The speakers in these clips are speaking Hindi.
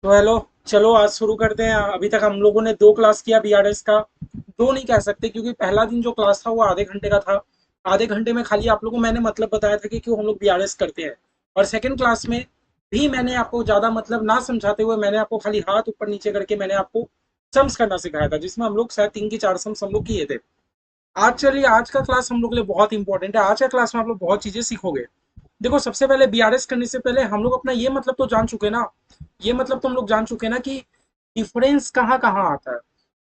तो हेलो, चलो आज शुरू करते हैं। अभी तक हम लोगों ने दो क्लास किया बीआरएस का। दो नहीं कह सकते क्योंकि पहला दिन जो क्लास था वो आधे घंटे का था। आधे घंटे में खाली आप लोगों को मैंने मतलब बताया था कि क्यों हम लोग बीआरएस करते हैं। और सेकंड क्लास में भी मैंने आपको ज्यादा मतलब ना समझाते हुए मैंने आपको खाली हाथ ऊपर नीचे करके मैंने आपको सम्स करना सिखाया था, जिसमें हम लोग शायद 3 की 4 सम्स हम लोग किए थे। आज चलिए, आज का क्लास हम लोग के लिए बहुत इंपॉर्टेंट है। आज का क्लास में आप लोग बहुत चीजें सीखोगे। देखो, सबसे पहले बीआरएस करने से पहले हम लोग अपना ये मतलब तो जान चुके ना। ये मतलब तो हम लोग जान चुके ना कि डिफरेंस कहाँ कहाँ आता है,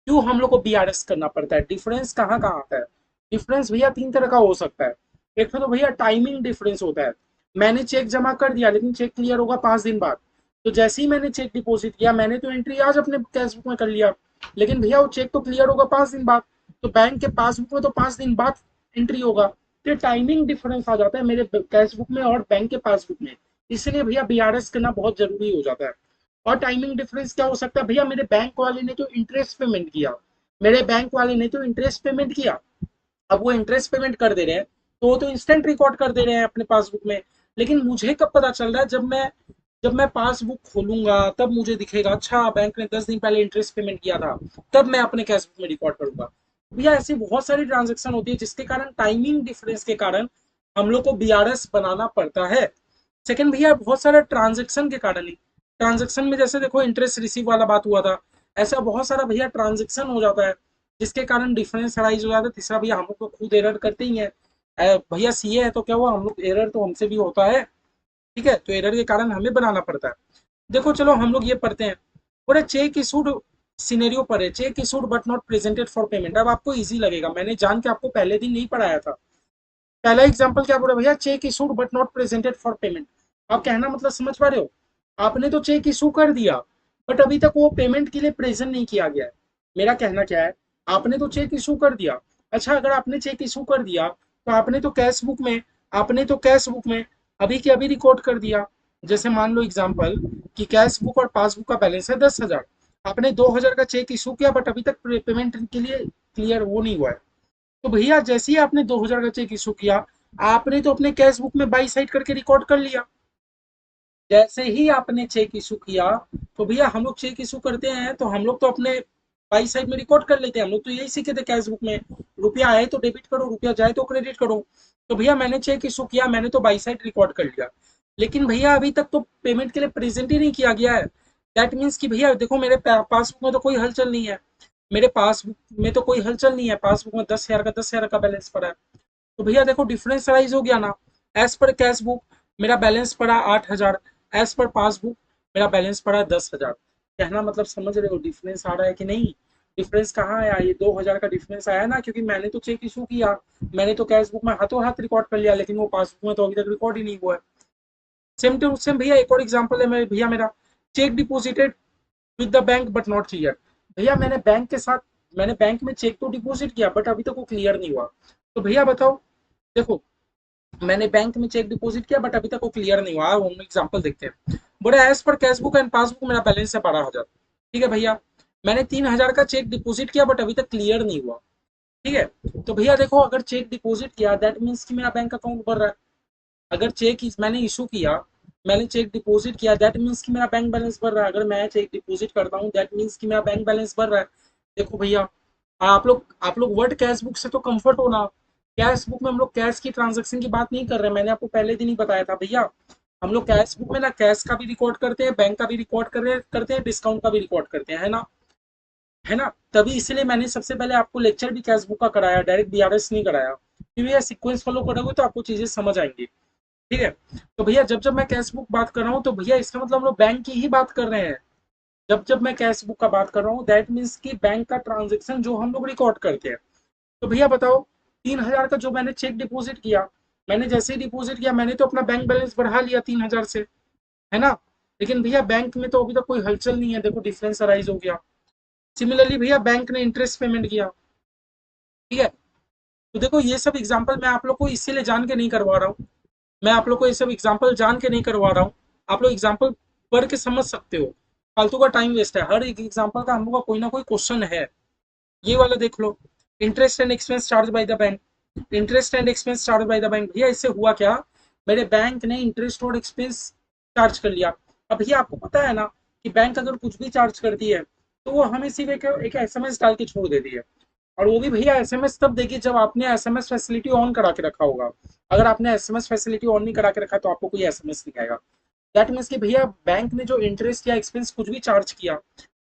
क्यों हम लोग को बीआरएस करना पड़ता है, डिफरेंस कहाँ कहाँ आता है। डिफरेंस भैया तीन तरह का हो सकता है। एक तो भैया टाइमिंग डिफरेंस होता है। मैंने चेक जमा कर दिया लेकिन चेक क्लियर होगा 5 दिन बाद। तो जैसे ही मैंने चेक डिपॉजिट किया, मैंने तो एंट्री आज अपने कैशबुक में कर लिया, लेकिन भैया वो चेक तो क्लियर होगा 5 दिन बाद। तो बैंक के पासबुक में तो 5 दिन बाद एंट्री होगा। तो टाइमिंग डिफरेंस आ जाता है मेरे कैशबुक में और बैंक के पासबुक में। इसलिए भैया बीआरएस करना बहुत जरूरी हो जाता है। और टाइमिंग डिफरेंस क्या हो सकता है भैया, मेरे बैंक वाले ने तो इंटरेस्ट पेमेंट किया। मेरे बैंक वाले ने तो इंटरेस्ट पेमेंट किया। अब वो इंटरेस्ट पेमेंट कर दे रहे हैं तो वो तो इंस्टेंट रिकॉर्ड कर दे रहे हैं अपने पासबुक में। लेकिन मुझे कब पता चल रहा है, जब मैं पासबुक खोलूंगा तब मुझे दिखेगा, अच्छा बैंक ने 10 दिन पहले इंटरेस्ट पेमेंट किया था। तब मैं अपने कैशबुक में रिकॉर्ड करूंगा। भैया ऐसी बहुत सारी ट्रांजेक्शन होती है जिसके कारण, टाइमिंग डिफरेंस के कारण हम लोग को बीआरएस बनाना पड़ता है। सेकंड भैया, बहुत सारे ट्रांजेक्शन के कारण ही, ट्रांजेक्शन में जैसे देखो इंटरेस्ट रिसीव वाला बात हुआ था, ऐसा बहुत सारा भैया ट्रांजेक्शन हो जाता है जिसके कारण डिफरेंस अराइज हो जाता है। तीसरा भैया, हम लोग तो खुद एरर करते ही हैं। भैया सीए है तो क्या हुआ, हम लोग एरर तो हमसे भी होता है। ठीक है, तो एरर के कारण हमें बनाना पड़ता है। देखो चलो हम लोग ये पढ़ते हैं। बोले चेक इशूड सिनेरियो पर है, check issued but not presented for payment. अब आपको इजी लगेगा, मैंने जान के आपको पहले दिन नहीं पढ़ाया था। पहला एग्जांपल क्या बोला भैया, check issued but not presented for payment. आप कहना मतलब समझ पा रहे हो। आपने तो चेक इशू कर दिया बट अभी तक वो पेमेंट के लिए प्रेजेंट नहीं किया गया है। मेरा कहना क्या है, आपने तो चेक इशू कर दिया। अच्छा, अगर आपने चेक इशू कर दिया तो आपने तो कैश बुक में अभी के अभी रिकॉर्ड कर दिया। जैसे मान लो एग्जाम्पल कि कैश बुक और पासबुक का बैलेंस है 10,000। आपने 2,000 का चेक इशू किया बट अभी तक पेमेंट के लिए क्लियर वो नहीं हुआ है। तो भैया जैसे ही आपने 2,000 का चेक इशू किया, आपने तो अपने कैश बुक में बाई साइड करके रिकॉर्ड कर लिया। जैसे ही आपने चेक इशू किया, तो भैया हम लोग चेक इशू करते हैं तो हम लोग तो अपने बाई साइड में रिकॉर्ड कर लेते हैं। हम लोग तो यही सीखे थे कैश बुक में, रुपया आए तो डेबिट करो, रुपया जाए तो क्रेडिट करो। तो भैया मैंने चेक इशू किया, मैंने तो बाई साइड रिकॉर्ड कर लिया। लेकिन भैया अभी तक तो पेमेंट के लिए प्रेजेंट ही नहीं किया गया है। दैट मीन्स कि भैया देखो, मेरे पासबुक में तो कोई हलचल नहीं है। मेरे पासबुक में तो कोई हलचल नहीं है, पासबुक में 10,000 का बैलेंस पड़ा है। तो भैया देखो डिफरेंस राइज हो गया ना। एज पर कैश बुक मेरा बैलेंस पड़ा 8,000, एज पर पासबुक मेरा बैलेंस पड़ा 10,000। कहना मतलब समझ रहे हो डिफरेंस आ रहा है कि नहीं। डिफरेंस कहाँ आया, ये 2,000 का डिफरेंस आया ना, क्योंकि मैंने तो चेक इशू किया, मैंने तो कैश बुक में हाथों हाथ रिकॉर्ड कर लिया, लेकिन वो पासबुक में तो अभी तक रिकॉर्ड ही नहीं हुआ है। सेम टू सेम भैया, एक और एग्जांपल है मेरे भैया, मेरा check deposited with the bank but not clear. भैया मैंने बैंक में चेक तो डिपॉजिट किया बट अभी तक वो क्लियर नहीं हुआ। तो भैया बताओ, देखो मैंने बैंक में चेक डिपॉजिट किया बट अभी तक वो क्लियर नहीं हुआ। हम एग्जांपल देखते हैं। बोले as per cash book and passbook मेरा बैलेंस है 12,000। ठीक है भैया, मैंने 3,000 का चेक डिपॉजिट किया बट अभी तक क्लियर नहीं हुआ। ठीक है, तो भैया देखो, अगर चेक डिपॉजिट किया दैट मीन्स कि मेरा बैंक अकाउंट भर रहा है। अगर मैंने इशू किया, मैंने चेक डिपॉजिट किया, दैट मीन्स कि मेरा बैंक बैलेंस भर रहा है। अगर मैं चेक डिपॉजिट करता हूँ दैट मीन्स कि मेरा बैंक बैलेंस भर रहा है। देखो भैया, आप लोग वर्ड कैश बुक से तो कंफर्ट हो ना। कैश बुक में हम लोग कैश की ट्रांजेक्शन की बात नहीं कर रहे हैं, मैंने आपको पहले दिन ही बताया था भैया। हम लोग कैश बुक में ना कैश का भी रिकॉर्ड करते हैं, बैंक का भी रिकॉर्ड करते हैं, डिस्काउंट का भी रिकॉर्ड करते हैं, है ना। है ना। तभी इसलिए मैंने सबसे पहले आपको लेक्चर भी कैश बुक का कराया, डायरेक्ट बीआरएस नहीं कराया, क्योंकि ये सीक्वेंस फॉलो करोगे तो आपको चीजें समझ आएंगी। ठीक है। तो भैया जब जब मैं कैश बुक बात कर रहा हूँ तो भैया इसका मतलब हम लोग बैंक की ही बात कर रहे हैं। जब जब मैं कैश बुक का बात कर रहा हूँ दैट मीन्स कि बैंक का ट्रांजेक्शन जो हम लोग रिकॉर्ड करते हैं। तो भैया बताओ, 3,000 का जो मैंने चेक डिपॉजिट किया, मैंने जैसे ही डिपॉजिट किया मैंने तो अपना बैंक बैलेंस बढ़ा लिया 3,000 से, है ना। लेकिन भैया बैंक में तो अभी तक कोई हलचल नहीं है, देखो डिफरेंस अराइज हो गया। सिमिलरली भैया बैंक ने इंटरेस्ट पेमेंट किया। ठीक है। तो देखो ये सब एग्जांपल मैं आप लोग को इसीलिए जान के नहीं करवा रहा हूँ। मैं आप लोग को ये सब एग्जांपल जान के नहीं करवा रहा हूँ। आप लोग एग्जांपल पढ़ के समझ सकते हो। फालतू का टाइम वेस्ट है, हर एक एग्जांपल का हम लोग का कोई ना कोई क्वेश्चन है। ये वाला देख लो, interest and expense charge by the bank. Interest and expense charge by the bank, भैया इससे हुआ क्या, मेरे बैंक ने इंटरेस्ट और एक्सपेंस चार्ज कर लिया। अब भैया आपको पता है ना, कि बैंक अगर कुछ भी चार्ज करती है तो वो हमें सिर्फ एक एसएमएस डाल के छोड़ देती है। और वो भी भैया एसएमएस तब देगी जब आपने एसएमएस फैसिलिटी ऑन करा के रखा होगा। अगर आपने एसएमएस फैसिलिटी ऑन नहीं करा के रखा तो आपको कोई एसएमएस नहीं आएगा। दैट मीन्स कि भैया बैंक ने जो इंटरेस्ट या एक्सपेंस कुछ भी चार्ज किया,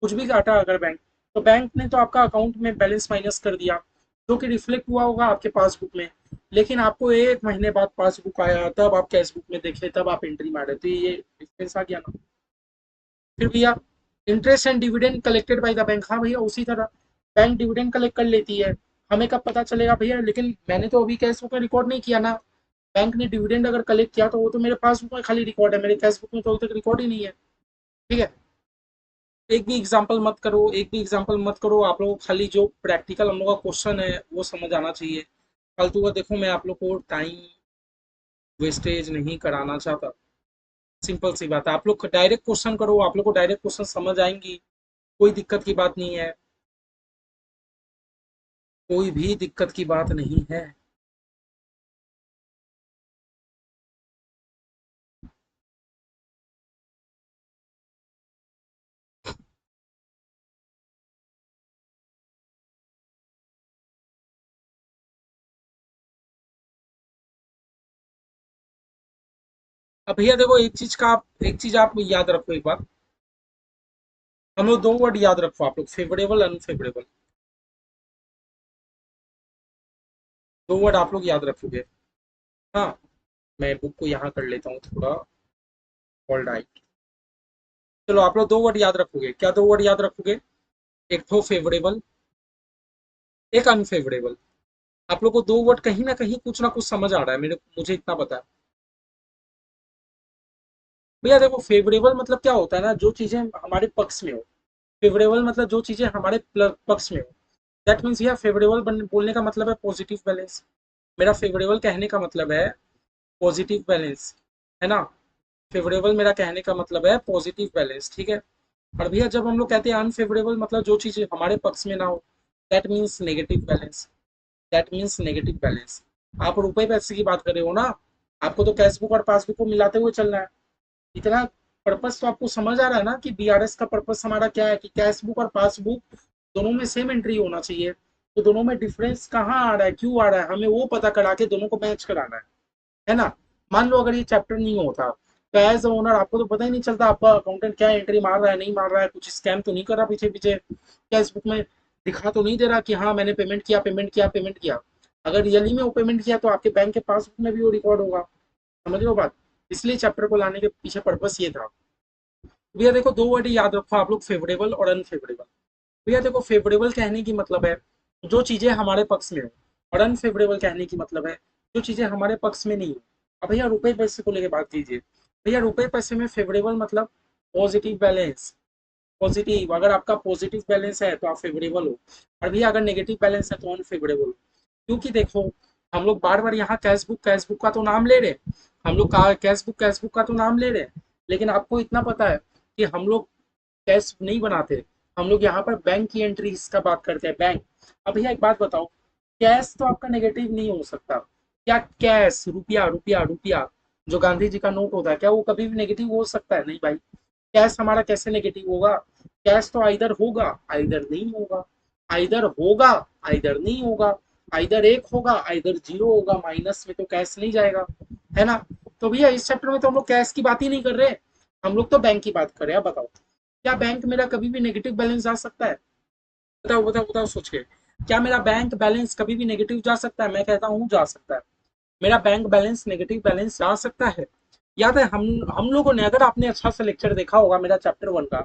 कुछ भी काटा अगर बैंक, तो बैंक ने तो आपका अकाउंट में बैलेंस माइनस कर दिया, जो कि रिफ्लेक्ट हुआ होगा आपके पासबुक में। लेकिन आपको 1 महीने बाद पासबुक आया, तब आप कैशबुक में देखे, तब आप एंट्री मारे, तो ये एक्सपेंस आ गया ना। फिर भैया interest and dividend collected by the bank, हाँ भैया उसी तरह बैंक डिविडेंड कलेक्ट कर लेती है। हमें कब पता चलेगा भैया, लेकिन मैंने तो अभी कैशबुक में रिकॉर्ड नहीं किया ना। बैंक ने डिविडेंड अगर कलेक्ट किया तो वो तो मेरे पासबुक में खाली रिकॉर्ड है, मेरे कैशबुक में तो अभी तक रिकॉर्ड ही नहीं है। ठीक है। एक भी एग्जाम्पल मत करो, एक भी एग्जाम्पल मत करो, आप लोगों को खाली जो प्रैक्टिकल हम लोग का क्वेश्चन है वो समझ आना चाहिए। फालतू का देखो, मैं आप लोग को टाइम वेस्टेज नहीं कराना चाहता। सिंपल सी बात है, आप लोग डायरेक्ट क्वेश्चन करो, आप लोग को डायरेक्ट क्वेश्चन समझ आएंगी, कोई दिक्कत की बात नहीं है, कोई भी दिक्कत की बात नहीं है। अब भैया देखो, एक चीज आप याद रखो एक बात। हम लोग दो वर्ड याद रखो, आप लोग फेवरेबल अनफेवरेबल, दो वर्ड आप लोग याद रखोगे। हाँ, मैं बुक को यहाँ कर लेता हूँ थोड़ा। ऑल राइट, चलो आप लोग दो वर्ड याद रखोगे, क्या दो वर्ड याद रखोगे? एक तो फेवरेबल, एक अनफेवरेबल। आप लोग को दो वर्ड कहीं ना कुछ समझ आ रहा है, मेरे मुझे इतना पता है। भैया देखो, फेवरेबल मतलब क्या होता है ना, जो चीजें हमारे पक्ष में हो। फेवरेबल मतलब जो चीजें हमारे पक्ष में हो। दैट मीन्स यह फेवरेबल बोलने का मतलब है पॉजिटिव बैलेंस। मेरा फेवरेबल कहने का मतलब है पॉजिटिव बैलेंस, है ना। फेवरेबल मेरा कहने का मतलब है पॉजिटिव बैलेंस, ठीक है। और भैया जब हम लोग कहते हैं अनफेवरेबल, मतलब जो चीज़ हमारे पक्ष में ना हो, that means negative balance. That means negative balance. आप रुपए पैसे की बात कर रहे हो ना, आपको तो कैशबुक और पासबुक को मिलाते हुए चलना है। इतना पर्पस तो आपको समझ आ रहा है ना कि बीआरएस का पर्पस हमारा क्या है, कि कैशबुक और पासबुक दोनों में सेम एंट्री होना चाहिए। तो दोनों में डिफरेंस कहाँ आ रहा है, क्यों आ रहा है, हमें वो पता करा के दोनों को मैच कराना है ना। मान लो अगर ये चैप्टर नहीं होता तो एज ओनर आपको तो पता ही नहीं चलता आपका अकाउंटेंट क्या एंट्री मार रहा है, नहीं मार रहा है, कुछ स्कैम तो नहीं कर रहा पीछे पीछे, क्या इस बुक में दिखा तो नहीं दे रहा कि हाँ मैंने पेमेंट किया, पेमेंट किया, पेमेंट किया। अगर रियली में वो पेमेंट किया तो आपके बैंक के पासबुक में भी वो रिकॉर्ड होगा। समझ लो बात। इसलिए चैप्टर को लाने के पीछे पर्पस ये था। भैया देखो, दो वर्ड याद रखो आप लोग, फेवरेबल और अनफेवरेबल। भैया देखो, फेवरेबल कहने की मतलब है जो चीजें हमारे पक्ष में हो, और अनफेवरेबल कहने की मतलब है जो चीजें हमारे पक्ष में नहीं हो। अब भैया रुपए पैसे को लेकर बात कीजिए। भैया रुपए पैसे में फेवरेबल मतलब पॉजिटिव बैलेंस। पॉजिटिव, अगर आपका पॉजिटिव बैलेंस है तो आप फेवरेबल हो, और भैया अगर नेगेटिव बैलेंस है तो अनफेवरेबल हो। क्योंकि देखो, हम लोग बार बार यहाँ कैशबुक कैशबुक का तो नाम ले रहे हैं, हम लोग कैशबुक कैशबुक का तो नाम ले रहे हैं, लेकिन आपको इतना पता है कि हम लोग कैश नहीं बनाते, हम लोग यहाँ पर बैंक की एंट्रीज का बात करते हैं, बैंक। अब भैया एक बात बताओ, कैश तो आपका नेगेटिव नहीं हो सकता। क्या कैश, रुपया रुपया रुपया, जो गांधी जी का नोट होता है, क्या वो कभी भी नेगेटिव हो सकता है? नहीं भाई। कैश हमारा कैसे नेगेटिव होगा? कैश तो आइदर होगा, आइदर नहीं होगा, आइदर होगा, आइदर नहीं होगा, आइदर एक होगा, आइदर जीरो होगा, माइनस में तो कैश नहीं जाएगा, है ना। तो भैया इस चैप्टर में तो हम लोग कैश की बात ही नहीं कर रहे, हम लोग तो बैंक की बात कर रहे हैं। बताओ, क्या बैंक मेरा कभी भी नेगेटिव बैलेंस जा सकता है? बताओ बताओ बताओ सोच के। क्या मेरा बैंक बैलेंस कभी भी नेगेटिव जा सकता है? मैं कहता हूँ जा सकता है। मेरा बैंक बैलेंस नेगेटिव बैलेंस जा सकता है। याद है हम लोगों ने, अगर आपने अच्छा सा लेक्चर देखा होगा मेरा चैप्टर 1 का,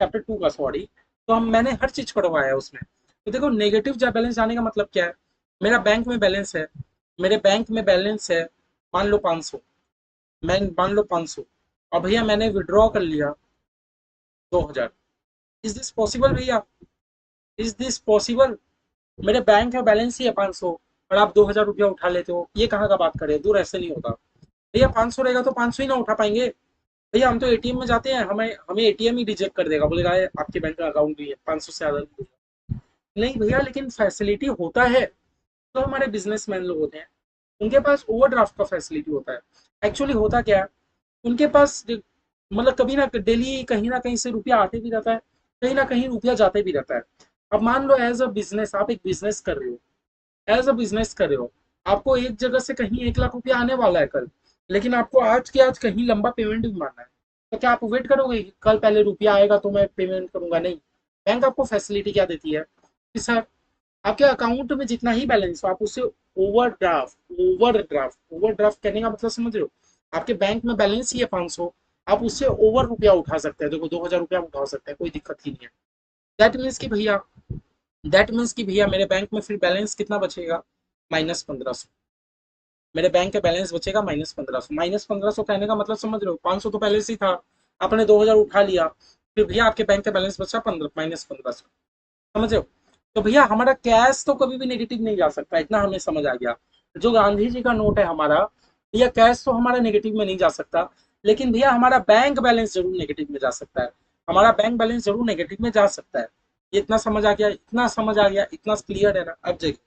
चैप्टर 2 का सॉरी, तो मैंने हर चीज पढ़वाया है उसमें। तो देखो, नेगेटिव जब बैलेंस जाने का मतलब क्या है? मेरा बैंक में बैलेंस है, मेरे बैंक में बैलेंस है, मान लो 500, मैं मान लो 500, और भैया मैंने विड्रॉ कर लिया 2000। इज दिस पॉसिबल भैया? Is this possible? मेरे बैंक का बैलेंस ही है 500, और आप 2000 रुपया उठा लेते हो, ये कहाँ का बात करें? दूर, ऐसे नहीं होता भैया। 500 रहेगा तो 500 ही ना उठा पाएंगे भैया? हम तो एटीएम में जाते हैं, हमें हमें एटीएम ही रिजेक्ट कर देगा, बोलेगा आपके बैंक का अकाउंट भी है, 500 से ज्यादा नहीं। नहीं भैया, लेकिन फैसिलिटी होता है। तो हमारे बिजनेसमैन लोग होते हैं, उनके पास ओवरड्राफ्ट का फैसिलिटी होता है। एक्चुअली होता क्या है, उनके पास मतलब कभी ना डेली कहीं ना कहीं से रुपया आते भी रहता है, कहीं ना कहीं रुपया जाते भी रहता है। अब मान लो एज अ बिजनेस, आप एक बिजनेस कर रहे हो, एज अ बिजनेस कर रहे हो, आपको एक जगह से कहीं 1 लाख रुपया आने वाला है कल, लेकिन आपको आज के आज कहीं लंबा पेमेंट भी मारना है, तो क्या आप वेट करोगे कि कल पहले रुपया आएगा तो मैं पेमेंट करूंगा? नहीं। बैंक आपको फैसिलिटी क्या देती है कि सर, आपके अकाउंट में जितना ही बैलेंस हो आप उससे ओवरड्राफ्ट करने का मतलब समझ रहे हो? आपके बैंक में बैलेंस ही है 500, आप उससे ओवर रुपया उठा सकते हैं, देखो 2000 रुपया उठा सकते हैं, कोई दिक्कत ही नहीं है। दैट मीन्स कि भैया दैट मीन्स कि भैया मेरे बैंक में फिर बैलेंस कितना बचेगा? -1500। मेरे बैंक का बैलेंस बचेगा -1500। -1500 कहने का मतलब समझ रहे हो? 500 तो पहले से ही था, आपने 2000 उठा लिया, फिर भैया आपके बैंक का बैलेंस बचा 15 -1500। समझ रहे हो? तो भैया हमारा कैश तो कभी भी नेगेटिव नहीं जा सकता, इतना हमें समझ आ गया। जो गांधी जी का नोट है हमारा, भैया कैश तो हमारा नेगेटिव में नहीं जा सकता, लेकिन भैया हमारा बैंक बैलेंस जरूर नेगेटिव में जा सकता है। हमारा बैंक बैलेंस जरूर नेगेटिव में जा सकता है। ये इतना समझ आ गया, इतना समझ आ गया, इतना क्लियर है ना? अब देखो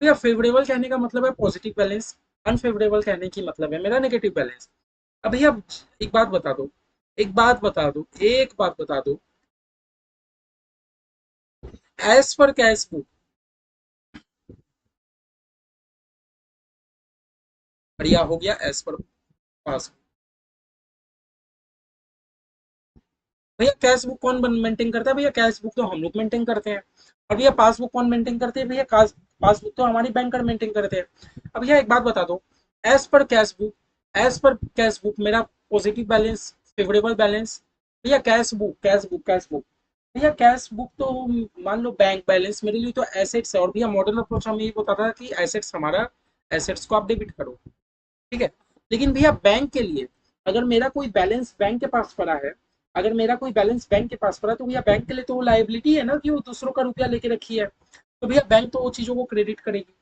भैया, फेवरेबल कहने का मतलब है पॉजिटिव बैलेंस, अनफेवरेबल कहने की मतलब है मेरा नेगेटिव बैलेंस। अब भैया एक बात बता दो, एक बात बता दो, एज पर कैश बुक, बढ़िया हो गया एज पर पास। भैया कैश बुक कौन मेंटेन करता है? भैया कैश बुक तो हम लोग मेंटेन करते हैं। और भैया पासबुक कौन मेंटेन करते हैं? भैया पासबुक तो हमारी बैंकर मेंटेन करते हैं। अब भैया एक बात बता दो, as per cash book as per cash book मेरा पॉजिटिव बैलेंस, फेवरेबल बैलेंस। भैया कैश बुक भैया कैश बुक तो मान लो बैंक बैलेंस मेरे लिए तो एसेट्स है। और भैया मॉडर्न अप्रोच हमें ये बताता है कि एसेट्स हमारा, एसेट्स को आप डेबिट करो, ठीक है। लेकिन भैया बैंक के लिए, अगर मेरा कोई बैलेंस बैंक के पास पड़ा है, अगर मेरा कोई बैलेंस बैंक के पास पड़ा है, तो भैया बैंक के लिए तो वो लाइबिलिटी है ना कि वो दूसरों का रुपया लेके रखी है। तो भैया बैंक तो वो चीजों को क्रेडिट करेगी,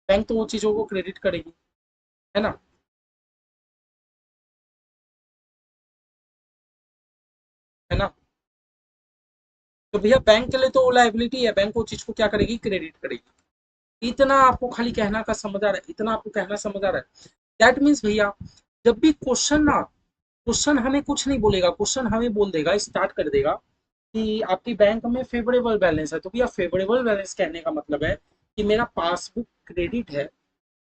बैंक तो वो चीजों को क्रेडिट करेगी, है ना? है ना? तो भैया बैंक के लिए तो वो लाइबिलिटी है, बैंक वो चीज को क्या करेगी? क्रेडिट करेगी। इतना आपको खाली कहना का समझ आ रहा है, इतना आपको कहना समझ आ रहा है? दैट मीन्स भैया, जब भी क्वेश्चन ना, क्वेश्चन हमें कुछ नहीं बोलेगा, क्वेश्चन हमें बोल देगा, स्टार्ट कर देगा कि आपकी बैंक में फेवरेबल बैलेंस है, तो भैया फेवरेबल बैलेंस कहने का मतलब है कि मेरा पासबुक क्रेडिट है,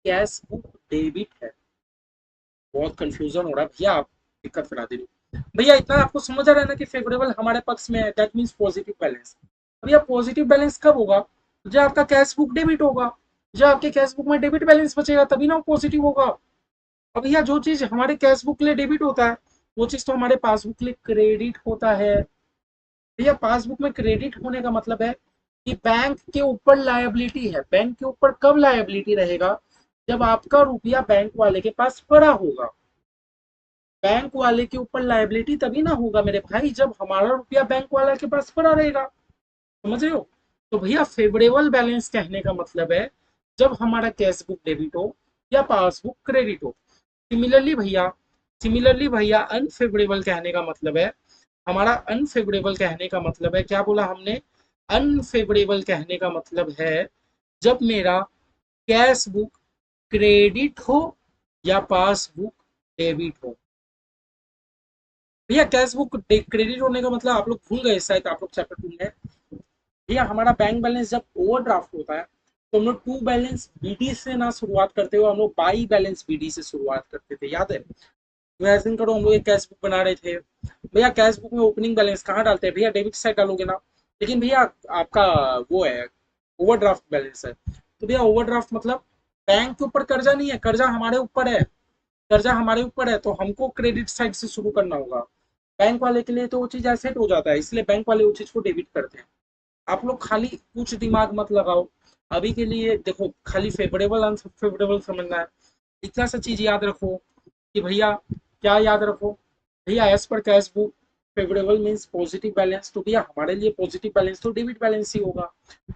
कैश बुक डेबिट है। बहुत कंफ्यूजन हो रहा है भैया, आप दिक्कत करा दे रहे हो। भैया इतना आपको समझ आ रहा है ना कि फेवरेबल हमारे पक्ष में है, दैट मीन्स पॉजिटिव बैलेंस। भैया पॉजिटिव बैलेंस कब होगा? जब आपका कैश बुक डेबिट होगा। जब आपके कैश बुक में डेबिट बैलेंस बचेगा तभी ना पॉजिटिव होगा। अब भैया जो चीज हमारे कैश बुक के लिए डेबिट होता है, वो चीज तो हमारे पासबुक के लिए क्रेडिट होता है। भैया पासबुक में क्रेडिट होने का मतलब है कि बैंक के ऊपर लायबिलिटी है। बैंक के ऊपर कब लायबिलिटी रहेगा? जब आपका रुपया बैंक वाले के पास पड़ा होगा। बैंक वाले के ऊपर लायबिलिटी तभी ना होगा मेरे भाई, जब हमारा रुपया बैंक वाले के पास पड़ा रहेगा। समझ रहे हो? तो भैया फेवरेबल बैलेंस कहने का मतलब है जब हमारा कैश बुक डेबिट हो या पासबुक क्रेडिट हो। सिमिलरली भैया अनफेवरेबल कहने का मतलब है, हमारा अनफेवरेबल कहने का मतलब है, क्या बोला हमने? अनफेवरेबल कहने का मतलब है जब मेरा कैश बुक क्रेडिट हो या पासबुक डेबिट हो। भैया कैश बुक क्रेडिट होने का मतलब आप लोग भूल गए शायद, आप लोग चैप्टर 2 में। भैया हमारा बैंक बैलेंस जब ओवरड्राफ्ट होता है तो हम लोग टू बैलेंस बीडी से ना शुरुआत करते हुए हम लोग बाई बैलेंस बीडी से शुरुआत करते थे, याद है? इमेजिन करो हम लोग एक कैश बुक बना रहे थे। भैया कैश बुक में ओपनिंग बैलेंस कहाँ डालते हैं? भैया डेबिट साइड डालोगे ना। लेकिन भैया आपका वो है, ओवरड्राफ्ट बैलेंस है। तो भैया ओवरड्राफ्ट मतलब बैंक के ऊपर कर्जा नहीं है, कर्जा हमारे ऊपर है। कर्जा हमारे ऊपर है तो हमको क्रेडिट साइड से शुरू करना होगा। बैंक वाले के लिए तो वो चीज एसेट हो जाता है, इसलिए बैंक वाले वो चीज को डेबिट करते हैं। आप लोग खाली कुछ दिमाग मत लगाओ, अभी के लिए देखो खाली फेवरेबल अनफेवरेबल समझना है। इतना सा चीज याद रखो कि भैया, क्या याद रखो? भैया as per cash book favourable means positive balance, तो भैया हमारे लिए पॉजिटिव बैलेंस तो डेबिट बैलेंस ही होगा।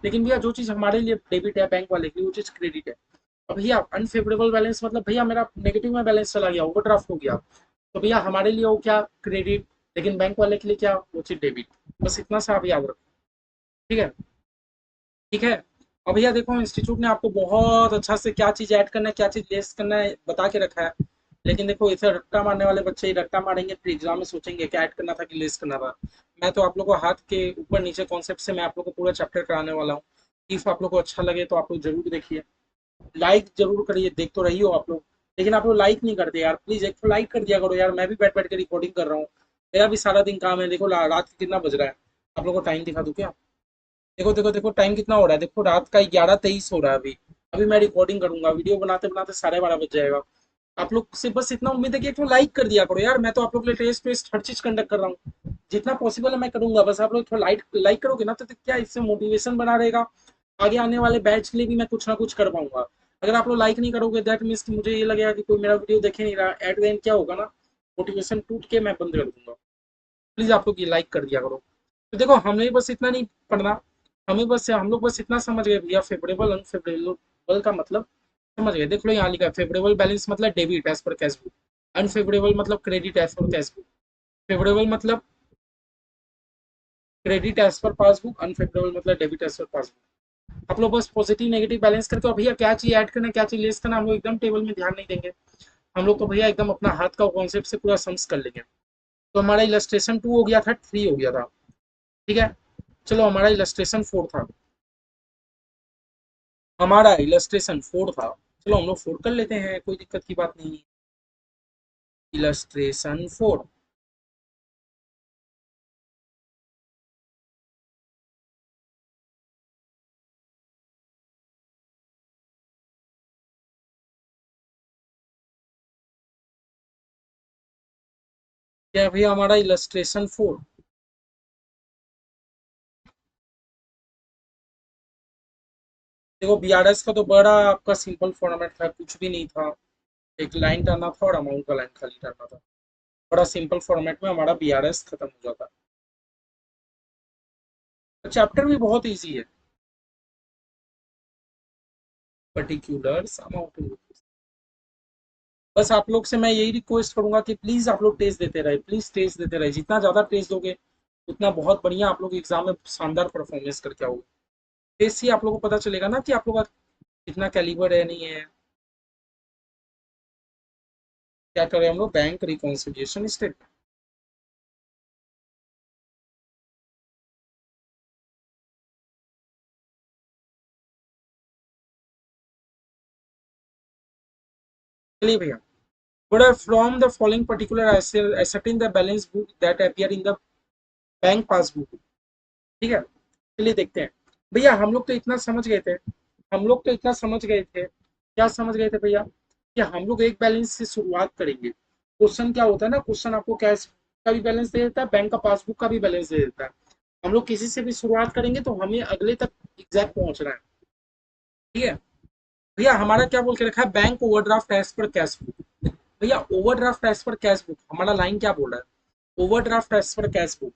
लेकिन भैया जो चीज हमारे लिए डेबिट है बैंक वाले के लिए वो चीज क्रेडिट है। अब भैया अनफेवरेबल बैलेंस मतलब भैया मेरा नेगेटिव में बैलेंस चला गया, ओवरड्राफ्ट हो गया, तो भैया हमारे लिए वो क्या? क्रेडिट। लेकिन बैंक वाले के लिए क्या? वो चीज डेबिट। बस इतना सा आप याद रखो, ठीक है? ठीक है। और भैया देखो इंस्टीट्यूट ने आपको बहुत अच्छा से क्या चीज ऐड करना है क्या चीज लेस करना है बता के रखा है। लेकिन देखो इसे रट्टा मारने वाले बच्चे ही रट्टा मारेंगे, फिर एग्जाम में सोचेंगे क्या ऐड करना था कि लेस करना था। मैं तो आप लोग को हाथ के ऊपर नीचे कॉन्सेप्ट से मैं आप लोग को पूरा चैप्टर कराने वाला हूँ। इफ आप लोग को अच्छा लगे तो आप लोग जरूर देखिए, लाइक जरूर करिए, देख तो रही हो आप लोग, लेकिन आप लोग लाइक नहीं करते यार। प्लीज एक तो लाइक कर दिया करो यार, मैं भी बैठ बैठ के रिकॉर्डिंग कर रहा हूँ, मेरा भी सारा दिन काम है। देखो रात के कितना बज रहा है, आप लोग को टाइम दिखा दूं क्या? देखो देखो देखो टाइम कितना हो रहा है, देखो रात का 11:23 हो रहा है अभी। अभी मैं रिकॉर्डिंग करूंगा, वीडियो बनाते बनाते 12:30 बज जाएगा। आप लोग से बस इतना उम्मीद है कि एक तो लाइक कर दिया करो यार, मैं तो आप लोग के लिए टेस्ट वेस्ट हर चीज कंडक्ट कर रहा हूँ, जितना पॉसिबल है मैं करूंगा। बस आप लोग थोड़ा लाइक लाइक करोगे ना तो क्या इससे मोटिवेशन बना रहेगा, आगे आने वाले बैच के लिए भी मैं कुछ ना कुछ कर पाऊंगा। अगर आप लोग लाइक नहीं करोगे दैट मीन्स कि मुझे ये लगेगा कि कोई मेरा वीडियो देखे नहीं रहा, एट द एंड क्या होगा ना, मोटिवेशन टूट के मैं बंद कर दूंगा। प्लीज आप लोग ये लाइक कर दिया करो। तो देखो हमें बस इतना नहीं पढ़ना, हमें बस हम लोग बस इतना समझ गए भैया, फेवरेबल अनफेवरेबल का मतलब समझ गए। देख लो यहाँ लिखा है, फेवरेबल बैलेंस मतलब debit as per cash book, unfavourable मतलब credit as per cash book, favourable मतलब credit as per passbook, unfavourable मतलब डेबिट एज पर पासबुक। आप लोग बस पॉजिटिव नेगेटिव बैलेंस करके, और भैया क्या चीज ऐड करना है क्या चीज लेस करना, हम लोग एकदम टेबल में ध्यान नहीं देंगे। हम लोग तो भैया एकदम अपना हाथ का कॉन्सेप्ट से पूरा सम्स कर लेंगे। तो हमारा इलस्ट्रेशन 2 हो गया था, 3 हो गया था, ठीक है। चलो हमारा इलस्ट्रेशन 4 था, हमारा इलस्ट्रेशन 4 था। चलो हम लोग 4 कर लेते हैं, कोई दिक्कत की बात नहीं। इलस्ट्रेशन 4, क्या भैया हमारा इलस्ट्रेशन 4। देखो बीआरएस का तो बड़ा आपका सिंपल फॉर्मेट था, कुछ भी नहीं था, एक लाइन डालना था और अमाउंट का लाइन खाली डालना था। बड़ा सिंपल फॉर्मेट में हमारा बीआरएस खत्म हो जाता है। चैप्टर भी बहुत इजी है, पर्टिकुलर्स अमाउंट। बस आप लोग से मैं यही रिक्वेस्ट करूंगा कि प्लीज आप लोग टेस्ट देते रहे, प्लीज टेस्ट देते रहे, जितना ज्यादा टेस्ट दोगे उतना बहुत बढ़िया आप लोग एग्जाम में शानदार परफॉर्मेंस करके आओगे। टेस्ट से आप लोगों को पता चलेगा ना कि आप लोग का कितना कैलिबर है नहीं है। क्या करें हम लोग, बैंक रिकॉन्सिलिएशन स्टेटमेंट। चलिए भैया, बड़ा from the following particular ascertain the balance book that appear in the bank passbook, ठीक है। चलिए देखते हैं। भैया हम लोग तो इतना समझ गए थे, हम लोग तो इतना समझ गए थे, क्या समझ गए थे भैया, कि हम लोग एक बैलेंस से शुरुआत करेंगे। क्वेश्चन क्या होता है ना, क्वेश्चन आपको कैश का भी बैलेंस दे देता है, बैंक का पासबुक का भी बैलेंस दे देता है। हम लोग किसी से भी शुरुआत करेंगे तो हमें अगले तक एग्जैक्ट पहुंचना है, ठीक है। भैया हमारा क्या बोल के रखा है, bank overdraft as per cash book. भैया overdraft as per cash book हमारा लाइन क्या बोल रहा है, overdraft as per cash book.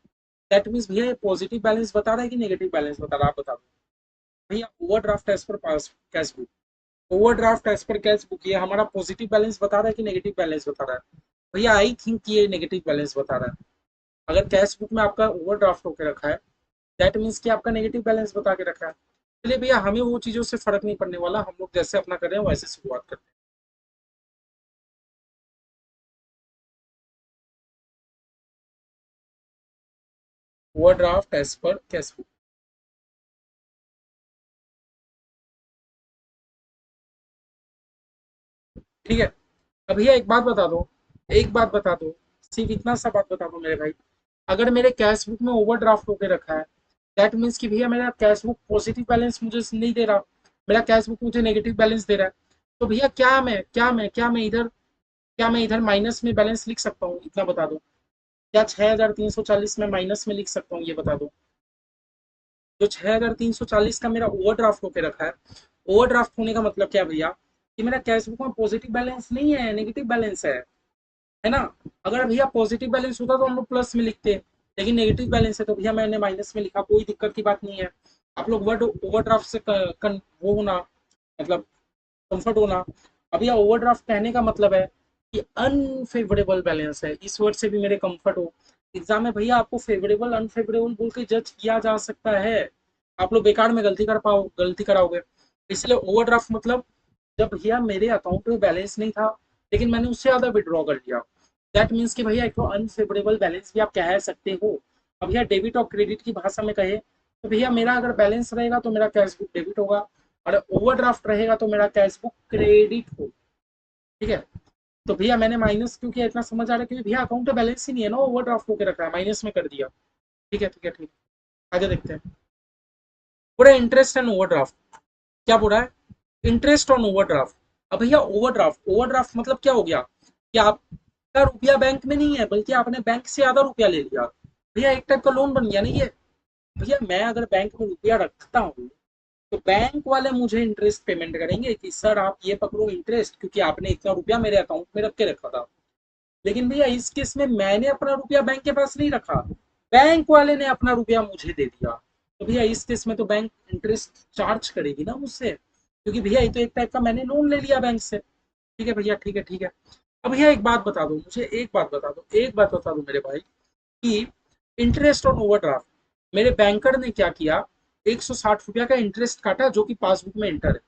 That means भैया ये पॉजिटिव बैलेंस बता रहा है कि नेगेटिव बैलेंस बता रहा है, आप बता दो भैया। Overdraft as per pass cash book, overdraft as per cash book ये हमारा पॉजिटिव बैलेंस बता रहा है कि नेगेटिव बैलेंस बता रहा है? भैया आई थिंक ये नेगेटिव बैलेंस बता रहा है। अगर कैश बुक में आपका ओवरड्राफ्ट होकर रखा है दैट मीन्स कि आपका नेगेटिव बैलेंस बता के रखा है। चलिए भैया हमें वो चीजों से फर्क नहीं पड़ने वाला, हम लोग जैसे अपना कर रहे हैं वैसे शुरुआत करते हैं। Overdraft as per cash book, ठीक है। अब भैया एक बात बता दो, एक बात बता दो, सिर्फ इतना सा बात बता दो मेरे भाई। अगर मेरे कैश बुक में ओवरड्राफ्ट होके रखा है दैट मीन्स कि भैया मेरा कैश बुक पॉजिटिव बैलेंस मुझे नहीं दे रहा, मेरा कैश बुक मुझे नेगेटिव बैलेंस दे रहा है। तो भैया क्या मैं इधर माइनस में बैलेंस लिख सकता हूँ, इतना बता दो। क्या 6340 में माइनस में लिख सकता हूँ, ये बता दो। जो 6340 का मेरा ओवरड्राफ्ट होके रखा है, ओवरड्राफ्ट होने का मतलब क्या भैया, कि मेरा कैश बुक में पॉजिटिव बैलेंस नहीं है, नेगेटिव बैलेंस है ना। अगर भैया पॉजिटिव बैलेंस होता तो हम लोग प्लस में लिखते, लेकिन नेगेटिव बैलेंस है तो भैया मैंने माइनस में लिखा, कोई दिक्कत की बात नहीं है। आप लोग वर्ड ओवरड्राफ्ट से वो होना, मतलब कंफर्ट होना। अब यह ओवरड्राफ्ट कहने का मतलब है कि अनफेवरेबल बैलेंस है, इस वर्ड से भी मेरे कंफर्ट हो। एग्जाम में भैया आपको फेवरेबल अनफेवरेबल बोल के जज किया जा सकता है, आप लोग बेकार में गलती कराओगे। इसलिए ओवरड्राफ्ट मतलब जब भैया मेरे अकाउंट में बैलेंस नहीं था, लेकिन मैंने उससे ज़्यादा विड्रॉ कर लिया। दैट मीन्स कि भैया एक तो अनफेवरेबल बैलेंस भी आप कह सकते हो। अब भैया डेबिट और क्रेडिट की भाषा में कहे तो भैया मेरा अगर बैलेंस रहेगा तो मेरा कैश बुक डेबिट होगा, और ओवरड्राफ्ट रहेगा तो मेरा कैश बुक क्रेडिट हो। ठीक है, तो भैया मैंने माइनस क्यों किया, इतना समझ आ रहा है, क्योंकि भैया अकाउंट में बैलेंस ही नहीं है ना, ओवरड्राफ्ट होकर रखा है, माइनस में कर दिया। ठीक है ठीक है ठीक है, आगे देखते हैं। पूरा इंटरेस्ट एंड ओवरड्राफ्ट, क्या बोला है, इंटरेस्ट ऑन ओवरड्राफ्ट। अब भैया ओवरड्राफ्ट, ओवरड्राफ्ट मतलब क्या हो गया कि आपका रुपया बैंक में नहीं है बल्कि आपने बैंक से आधा रुपया ले लिया। भैया एक टाइप का लोन बन गया नहीं ये। भैया मैं अगर बैंक में रुपया रखता हूँ तो बैंक वाले मुझे इंटरेस्ट पेमेंट करेंगे कि सर आप ये पकड़ो इंटरेस्ट, क्योंकि आपने इतना रुपया मेरे अकाउंट में रख के रखा था। लेकिन भैया इस केस में मैंने अपना रुपया बैंक के पास नहीं रखा, बैंक वाले ने अपना रुपया मुझे दे दिया। तो भैया इस केस में तो बैंक इंटरेस्ट चार्ज करेगी ना मुझसे, क्योंकि भैया ये तो एक टाइप का मैंने लोन ले लिया बैंक से। ठीक है भैया ठीक है ठीक है। अब भैया एक बात बता दो मुझे, एक बात बता दो, एक बात बता दो मेरे भाई, कि इंटरेस्ट ऑन ओवरड्राफ्ट मेरे बैंकर ने क्या किया, 160 रुपया का इंटरेस्ट काटा जो कि पासबुक में एंटर है।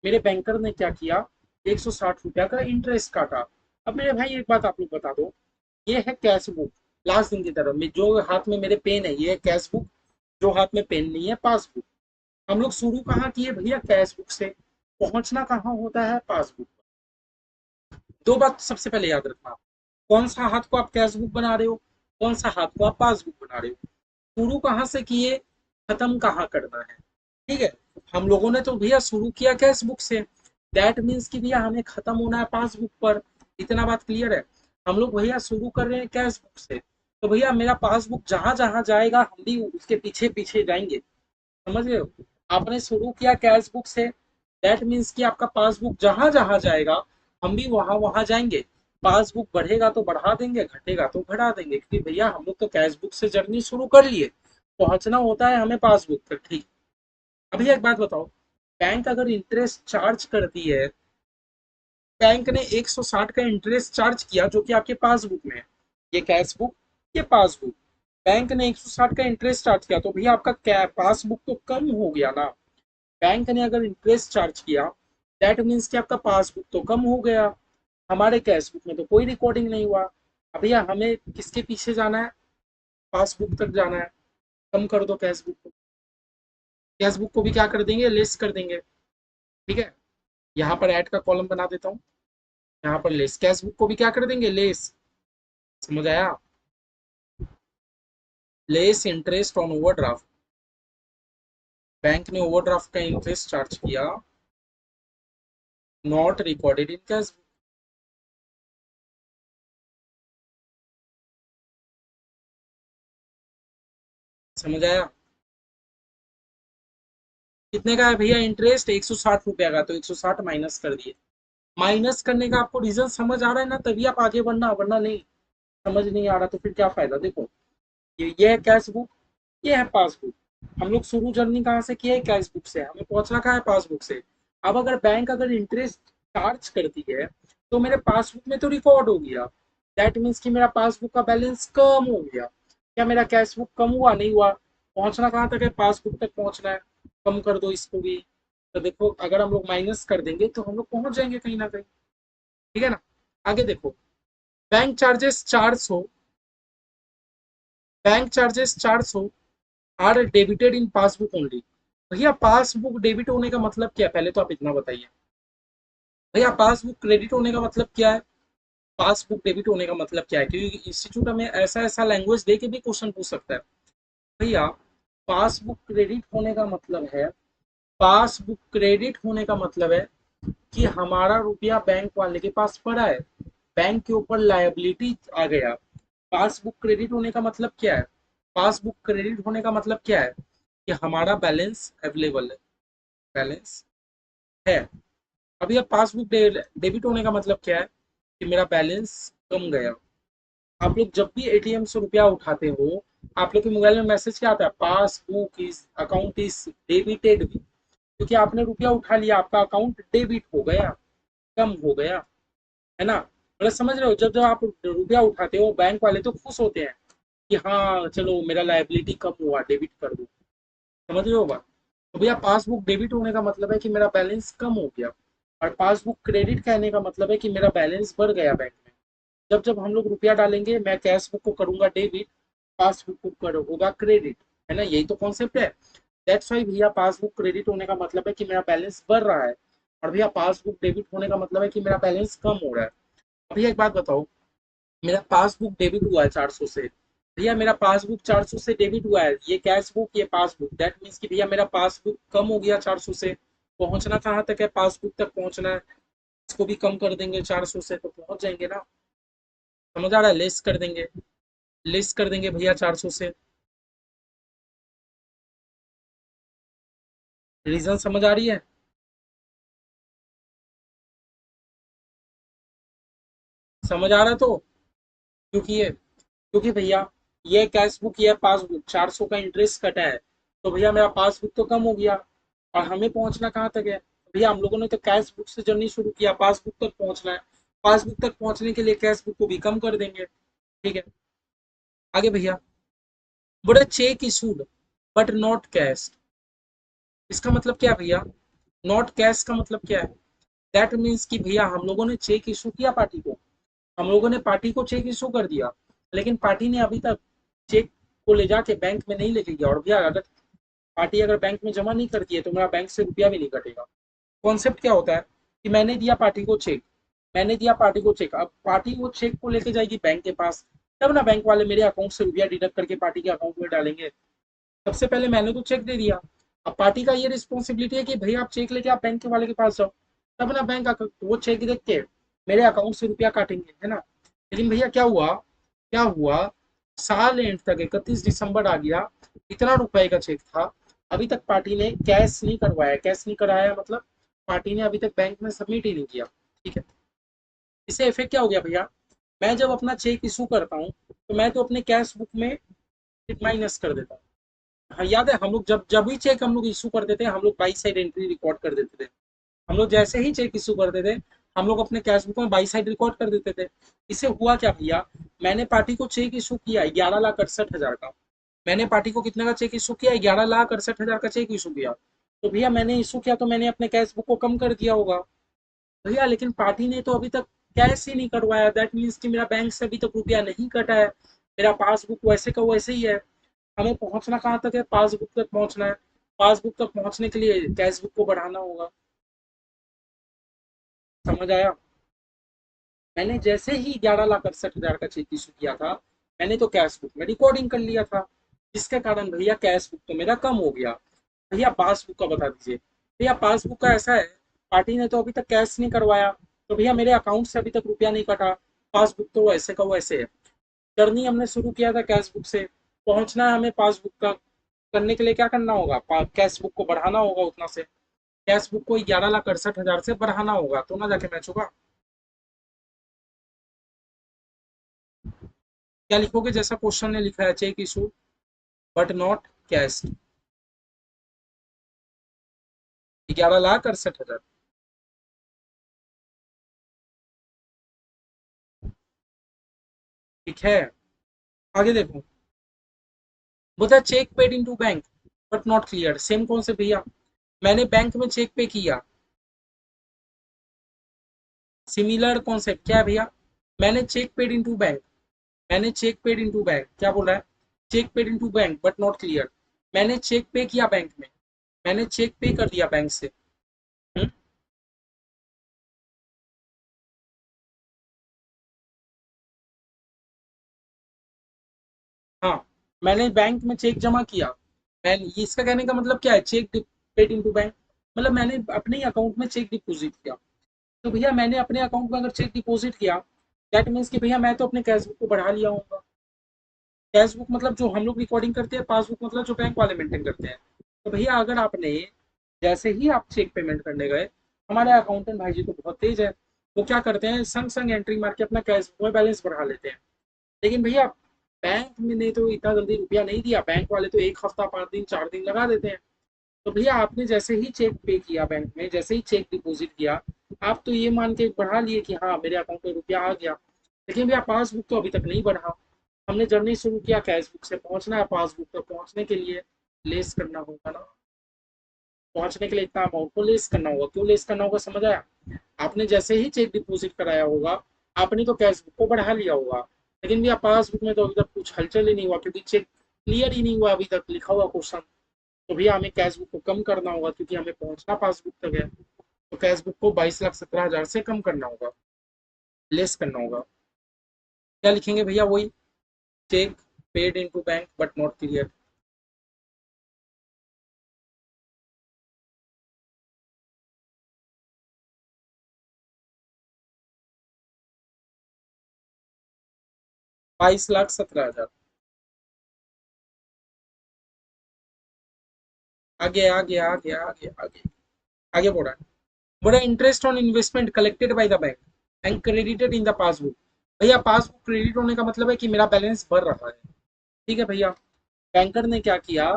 मेरे बैंकर ने क्या किया, 160 रुपया का इंटरेस्ट काटा। अब मेरे भाई एक बात आप लोग बता दो, ये है कैश बुक, लास्ट दिन की तरफ में जो हाथ में मेरे पेन है ये है कैश बुक, जो हाथ में पेन नहीं है पासबुक। हम लोग शुरू कहाँ किए भैया, कैश बुक से, पहुंचना कहाँ होता है, पासबुक। दो बात सबसे पहले याद रखना, कौन सा हाथ को आप कैश बुक बना रहे हो, कौन सा हाथ को आप पासबुक बना रहे हो, शुरू कहाँ से किए, खत्म कहाँ करना है। ठीक है, हम लोगों ने तो भैया शुरू किया कैश बुक से, दैट मीन्स कि भैया हमें खत्म होना है पासबुक पर। इतना बात क्लियर है। हम लोग भैया शुरू कर रहे हैं कैश बुक से, तो भैया मेरा पासबुक जहां जहां जाएगा हम भी उसके पीछे पीछे जाएंगे। समझ रहे हो, आपने शुरू किया कैश बुक से, दैट मीन्स कि आपका पासबुक जहां जहां जाएगा हम भी वहां वहां जाएंगे। पासबुक बढ़ेगा तो बढ़ा देंगे, घटेगा तो घटा देंगे, क्योंकि भैया हम लोग तो कैश बुक से जर्नी शुरू कर लिए, पहुंचना होता है हमें पासबुक तक। ठीक, अभी एक बात बताओ, बैंक अगर इंटरेस्ट चार्ज करती है, बैंक ने 160 का इंटरेस्ट चार्ज किया जो कि आपके पासबुक में है, ये कैश बुक, ये पासबुक, बैंक ने 160 का इंटरेस्ट चार्ज किया तो भैया आपका क्या पासबुक तो कम हो गया ना। बैंक ने अगर इंटरेस्ट चार्ज किया दैट मीन्स कि आपका पासबुक तो कम हो गया, हमारे कैश बुक में तो कोई रिकॉर्डिंग नहीं हुआ। अब भैया हमें किसके पीछे जाना है, पासबुक तक जाना है, कम कर दो कैश बुक को, कैश बुक को भी क्या कर देंगे, लेस कर देंगे। ठीक है, यहाँ पर ऐड का कॉलम बना देता हूँ, यहाँ पर लेस, कैश बुक को भी क्या कर देंगे, लेस। समझ आया, less interest on overdraft, bank ने ओवरड्राफ्ट का इंटरेस्ट चार्ज किया, नॉट रिकॉर्डेड इन कैश। समझ आया, कितने का है भैया इंटरेस्ट, 160 रुपया का, तो 160 माइनस कर दिए। माइनस करने का आपको रीजन समझ आ रहा है ना, तभी आप आगे बढ़ना, वरना नहीं। समझ नहीं आ रहा तो फिर क्या फायदा। देखो ये है कैश बुक, ये है पासबुक, हम लोग शुरू जर्नी कहाँ से किया है, कैश बुक से, हमें पहुंचना कहाँ है, पासबुक से। अब अगर बैंक अगर इंटरेस्ट चार्ज करती है तो मेरे पासबुक में तो रिकॉर्ड हो गया, दैट मीन्स कि मेरा पासबुक का बैलेंस कम हो गया। क्या मेरा कैश बुक कम हुआ, नहीं हुआ। पहुंचना कहाँ तक है, पासबुक तक पहुंचना है, कम कर दो इसको भी। तो देखो अगर हम लोग माइनस कर देंगे तो हम लोग पहुंच जाएंगे कहीं ना कहीं। ठीक है ना, आगे देखो, bank charges 400, bank charges 400 are debited in passbook only. भैया पासबुक डेबिट होने का मतलब क्या है, पहले तो आप इतना बताइए। भैया पासबुक क्रेडिट होने का मतलब क्या है, पासबुक डेबिट होने का मतलब क्या है, क्योंकि इंस्टीट्यूट हमें ऐसा ऐसा लैंग्वेज दे के भी क्वेश्चन पूछ सकता है। भैया पासबुक क्रेडिट होने का मतलब है, पासबुक क्रेडिट होने का मतलब है कि हमारा रुपया बैंक वाले के पास पड़ा है, बैंक के ऊपर लायबिलिटी आ गया। पासबुक क्रेडिट होने का मतलब क्या है, पासबुक क्रेडिट होने का मतलब क्या है कि हमारा बैलेंस अवेलेबल है, बैलेंस है। अभी अब पासबुक डेबिट होने का मतलब क्या है कि मेरा बैलेंस कम गया। आप लोग जब भी एटीएम से रुपया उठाते हो, आप लोग के मोबाइल में मैसेज क्या आता है, passbook is account is debited भी, क्योंकि आपने रुपया उठा लिया, आपका अकाउंट डेबिट हो गया, कम हो गया, है ना। मतलब समझ रहे हो, जब जब आप रुपया उठाते हो बैंक वाले तो खुश होते हैं कि हाँ चलो मेरा लायबिलिटी कम हुआ, डेबिट कर दो। समझ रहे हो बात। तो भैया पासबुक डेबिट होने का मतलब है कि मेरा बैलेंस कम हो गया। और पासबुक क्रेडिट कहने का मतलब है कि मेरा बैलेंस बढ़ गया बैंक में। जब जब हम लोग रुपया डालेंगे, मैं कैश बुक को करूंगा डेबिट, पासबुक को होगा क्रेडिट, है ना, यही तो कॉन्सेप्ट है। दैट्स वाई भैया पासबुक क्रेडिट होने का मतलब है कि मेरा बैलेंस बढ़ रहा है, और भैया पासबुक डेबिट होने का मतलब है कि मेरा बैलेंस कम हो रहा है। भैया एक बात बताओ, मेरा पासबुक डेबिट हुआ है 400 से, भैया मेरा पासबुक 400 से डेबिट हुआ है, ये कैश बुक ये पासबुक, दैट मीन्स कि भैया मेरा पासबुक कम हो गया 400 से। पहुंचना कहाँ तक है, पासबुक तक पहुंचना है, इसको भी कम कर देंगे 400 से तो पहुंच जाएंगे ना। समझ आ रहा है, लेस कर देंगे, लेस कर देंगे भैया 400 से। रीजन समझ आ रही है? समझ आ रहा है तो, क्योंकि भैया ये कैश बुक ये पासबुक 400 का इंटरेस्ट कटा है, तो भैया मेरा पासबुक तो कम हो गया। और हमें पहुंचना कहाँ तक है, भैया हम लोगों ने तो कैश बुक से जर्नी शुरू किया, पासबुक तक पहुंचना है। पासबुक तक पहुंचने के लिए कैश बुक को भी कम कर देंगे। ठीक है, आगे भैया, बोले check issued but not cash. इसका मतलब क्या है भैया, नॉट कैश का मतलब क्या है? दैट मीन्स कि भैया हम लोगों ने चेक इशू किया पार्टी को, हम लोगों ने पार्टी को चेक इशू कर दिया, लेकिन पार्टी ने अभी तक चेक को ले जाके बैंक में नहीं लेके गया। और भैया अगर पार्टी अगर बैंक में जमा नहीं करती है तो मेरा बैंक से रुपया भी नहीं कटेगा। कॉन्सेप्ट क्या होता है कि मैंने दिया पार्टी को चेक, मैंने दिया पार्टी को चेक, अब पार्टी वो चेक को लेके जाएगी बैंक के पास, तब ना बैंक वाले मेरे अकाउंट से रुपया डिडक्ट करके पार्टी के अकाउंट में डालेंगे। सबसे पहले मैंने तो चेक दे दिया, अब पार्टी का ये रिस्पॉन्सिबिलिटी है कि भैया आप चेक लेके आप बैंक के वाले के पास जाओ, तब ना बैंक वो चेक देख के मेरे अकाउंट से रुपया काटेंगे, है ना। लेकिन भैया क्या हुआ, साल एंड तक 31 दिसंबर आ गया, इतना रुपए का चेक था, अभी तक पार्टी ने कैश नहीं करवाया। कैश नहीं कराया मतलब पार्टी ने अभी तक बैंक में सबमिट ही नहीं किया। ठीक है, इससे इफेक्ट क्या हो गया भैया, मैं जब अपना चेक इशू करता हूँ तो मैं तो अपने कैश बुक में माइनस कर देता हूँ। हाँ याद है, हम लोग जब जब भी चेक हम लोग इशू करते थे, हम लोग बाई साइड एंट्री रिकॉर्ड कर देते थे। हम लोग जैसे ही चेक इशू करते थे, हम लोग अपने कैश बुक में बाई साइड रिकॉर्ड कर देते थे। इससे हुआ क्या भैया, मैंने पार्टी को चेक इशू किया 11,68,000 का, मैंने पार्टी को कितने का चेक इशू किया, 11,68,000 का चेक इशू किया। तो भैया मैंने इशू किया तो मैंने अपने कैश बुक को कम कर दिया होगा भैया, लेकिन पार्टी ने तो अभी तक कैश ही नहीं करवाया। दैट मीन्स कि मेरा बैंक से अभी तक रुपया नहीं कटा है, मेरा पासबुक वैसे का वैसे ही है। हमें पहुंचना कहाँ तक है, पासबुक तक पहुंचना है। पासबुक तक पहुंचने के लिए कैश बुक को बढ़ाना होगा। समझ आया? मैंने जैसे ही 11,68,000 का चेक इशू किया था, मैंने तो कैश बुक में रिकॉर्डिंग कर लिया था, जिसके कारण भैया कैश बुक तो मेरा कम हो गया। भैया पासबुक का बता दीजिए, भैया पासबुक का ऐसा है, पार्टी ने तो अभी तक कैश नहीं करवाया, तो भैया मेरे अकाउंट से अभी तक रुपया नहीं कटा, पासबुक तो वैसे का वैसे है। जर्नी हमने शुरू किया था कैश बुक से, पहुंचना है हमें पासबुक का, करने के लिए क्या करना होगा, कैश बुक को बढ़ाना होगा उतना से, कैश बुक को 11,68,000 से बढ़ाना होगा तो ना जाके मैच होगा। क्या लिखोगे, जैसा क्वेश्चन ने लिखा है, cheque issue but not cash, 11,68,000। ठीक है, आगे देखो, बोला cheque paid into bank but not clear, same कौन से भैया, मैंने बैंक में चेक पे किया, सिमिलर कॉन्सेप्ट क्या है भैया, मैंने चेक पेड इनटू बैंक, मैंने चेक पेड इनटू बैंक, क्या बोल रहा है, cheque paid into bank but not clear, मैंने चेक पे किया बैंक में, मैंने चेक पे कर दिया बैंक से। हुँ? हाँ, मैंने बैंक में चेक जमा किया, मैं, इसका कहने का मतलब क्या है, चेक पेड इनटू बैंक, मतलब मैंने अपने अकाउंट में चेक डिपॉजिट किया। तो भैया मैंने अपने अकाउंट में अगर चेक डिपॉजिट किया, दैट मीन्स कि भैया मैं तो अपने कैश बुक को बढ़ा लिया हूँ। कैश बुक मतलब जो हम लोग रिकॉर्डिंग करते हैं, पासबुक मतलब जो बैंक वाले मेंटेन करते हैं। तो भैया अगर आपने, जैसे ही आप चेक पेमेंट करने गए, हमारे अकाउंटेंट भाई जी तो बहुत तेज है, वो क्या करते हैं, संग संग एंट्री मार के अपना कैश बुक में बैलेंस बढ़ा लेते हैं। लेकिन भैया बैंक में ने तो इतना जल्दी रुपया नहीं दिया, बैंक वाले तो 1 हफ्ता 5 दिन 4 दिन लगा देते हैं। तो भैया आपने जैसे ही चेक पे किया बैंक में, जैसे ही चेक डिपॉजिट किया, आप तो ये मान के बढ़ा लिए कि हाँ मेरे अकाउंट में रुपया आ गया, लेकिन भैया पासबुक तो अभी तक नहीं बढ़ा। हमने जर्नी शुरू किया, कैश बुक से पहुंचना है, पासबुक तक पहुंचने के लिए लेस करना होगा ना। पहुंचने के लिए इतना अमाउंट को लेस करना होगा। क्यों लेस करना होगा, समझ आया? आपने जैसे ही चेक डिपॉजिट कराया होगा, आपने तो कैश बुक को बढ़ा लिया होगा, लेकिन भैया पासबुक में तो अभी तक कुछ हलचल ही नहीं हुआ, क्योंकि चेक क्लियर ही नहीं हुआ अभी तक, लिखा हुआ क्वेश्चन। तो भैया हमें कैश बुक को कम करना होगा, क्योंकि हमें पहुंचना पासबुक तक है। तो कैश बुक को 22,17,000 से कम करना होगा, लेस करना होगा। क्या लिखेंगे भैया? वही, cheque paid into bank but not clear. 22,17,000। आगे आगे आगे आगे आगे आगे बढ़ा है। बड़ा interest on investment collected by the bank and credited in the passbook. भैया पासबुक क्रेडिट होने का मतलब है कि मेरा बैलेंस बढ़ रहा है। ठीक है भैया। बैंकर ने क्या किया?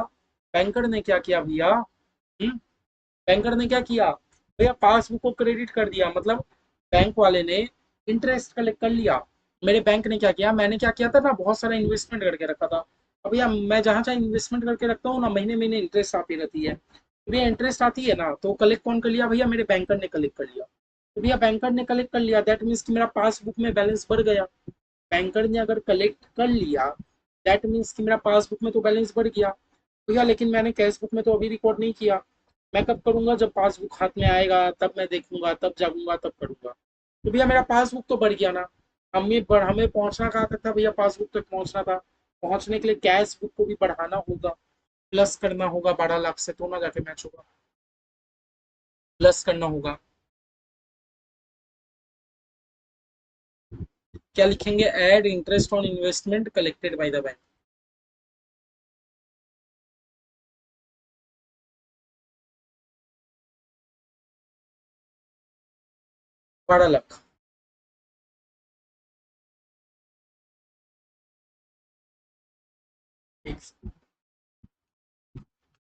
बैंकर ने क्या किया भैया? बैंकर ने क्या किया भैया? पासबुक को क्रेडिट कर दिया, मतलब बैंक वाले ने इंटरेस्ट कलेक्ट कर लिया। मेरे बैंक ने क्या किया, मैंने क्या किया था ना, बहुत सारा इन्वेस्टमेंट करके रखा था। अब भैया मैं जहाँ जहाँ इन्वेस्टमेंट करके रखता हूँ ना, महीने महीने इंटरेस्ट आती रहती है। तो भैया इंटरेस्ट आती है ना, तो कलेक्ट कौन कर लिया भैया? मेरे बैंकर ने कलेक्ट कर लिया। तो भैया बैंकर ने कलेक्ट कर लिया, दैट मीन्स कि मेरा पासबुक में बैलेंस बढ़ गया। बैंकर ने अगर कलेक्ट कर लिया, दैट मीन्स कि मेरा पासबुक में तो बैलेंस बढ़ गया भैया। लेकिन मैंने कैश बुक में तो अभी रिकॉर्ड नहीं किया। मैं कब करूंगा? जब पासबुक हाथ में आएगा तब मैं देखूंगा, तब जाऊंगा, तब करूंगा। तो भैया मेरा पासबुक तो बढ़ गया ना। हमें पहुंचना कहाँ तक था भैया? पासबुक तक पहुंचना था। पहुंचने के लिए कैश बुक को भी बढ़ाना होगा, प्लस करना होगा 12 लाख से, तो ना जाके मैच होगा। प्लस करना होगा। क्या लिखेंगे? Add interest on investment collected by the bank. 12 lakh.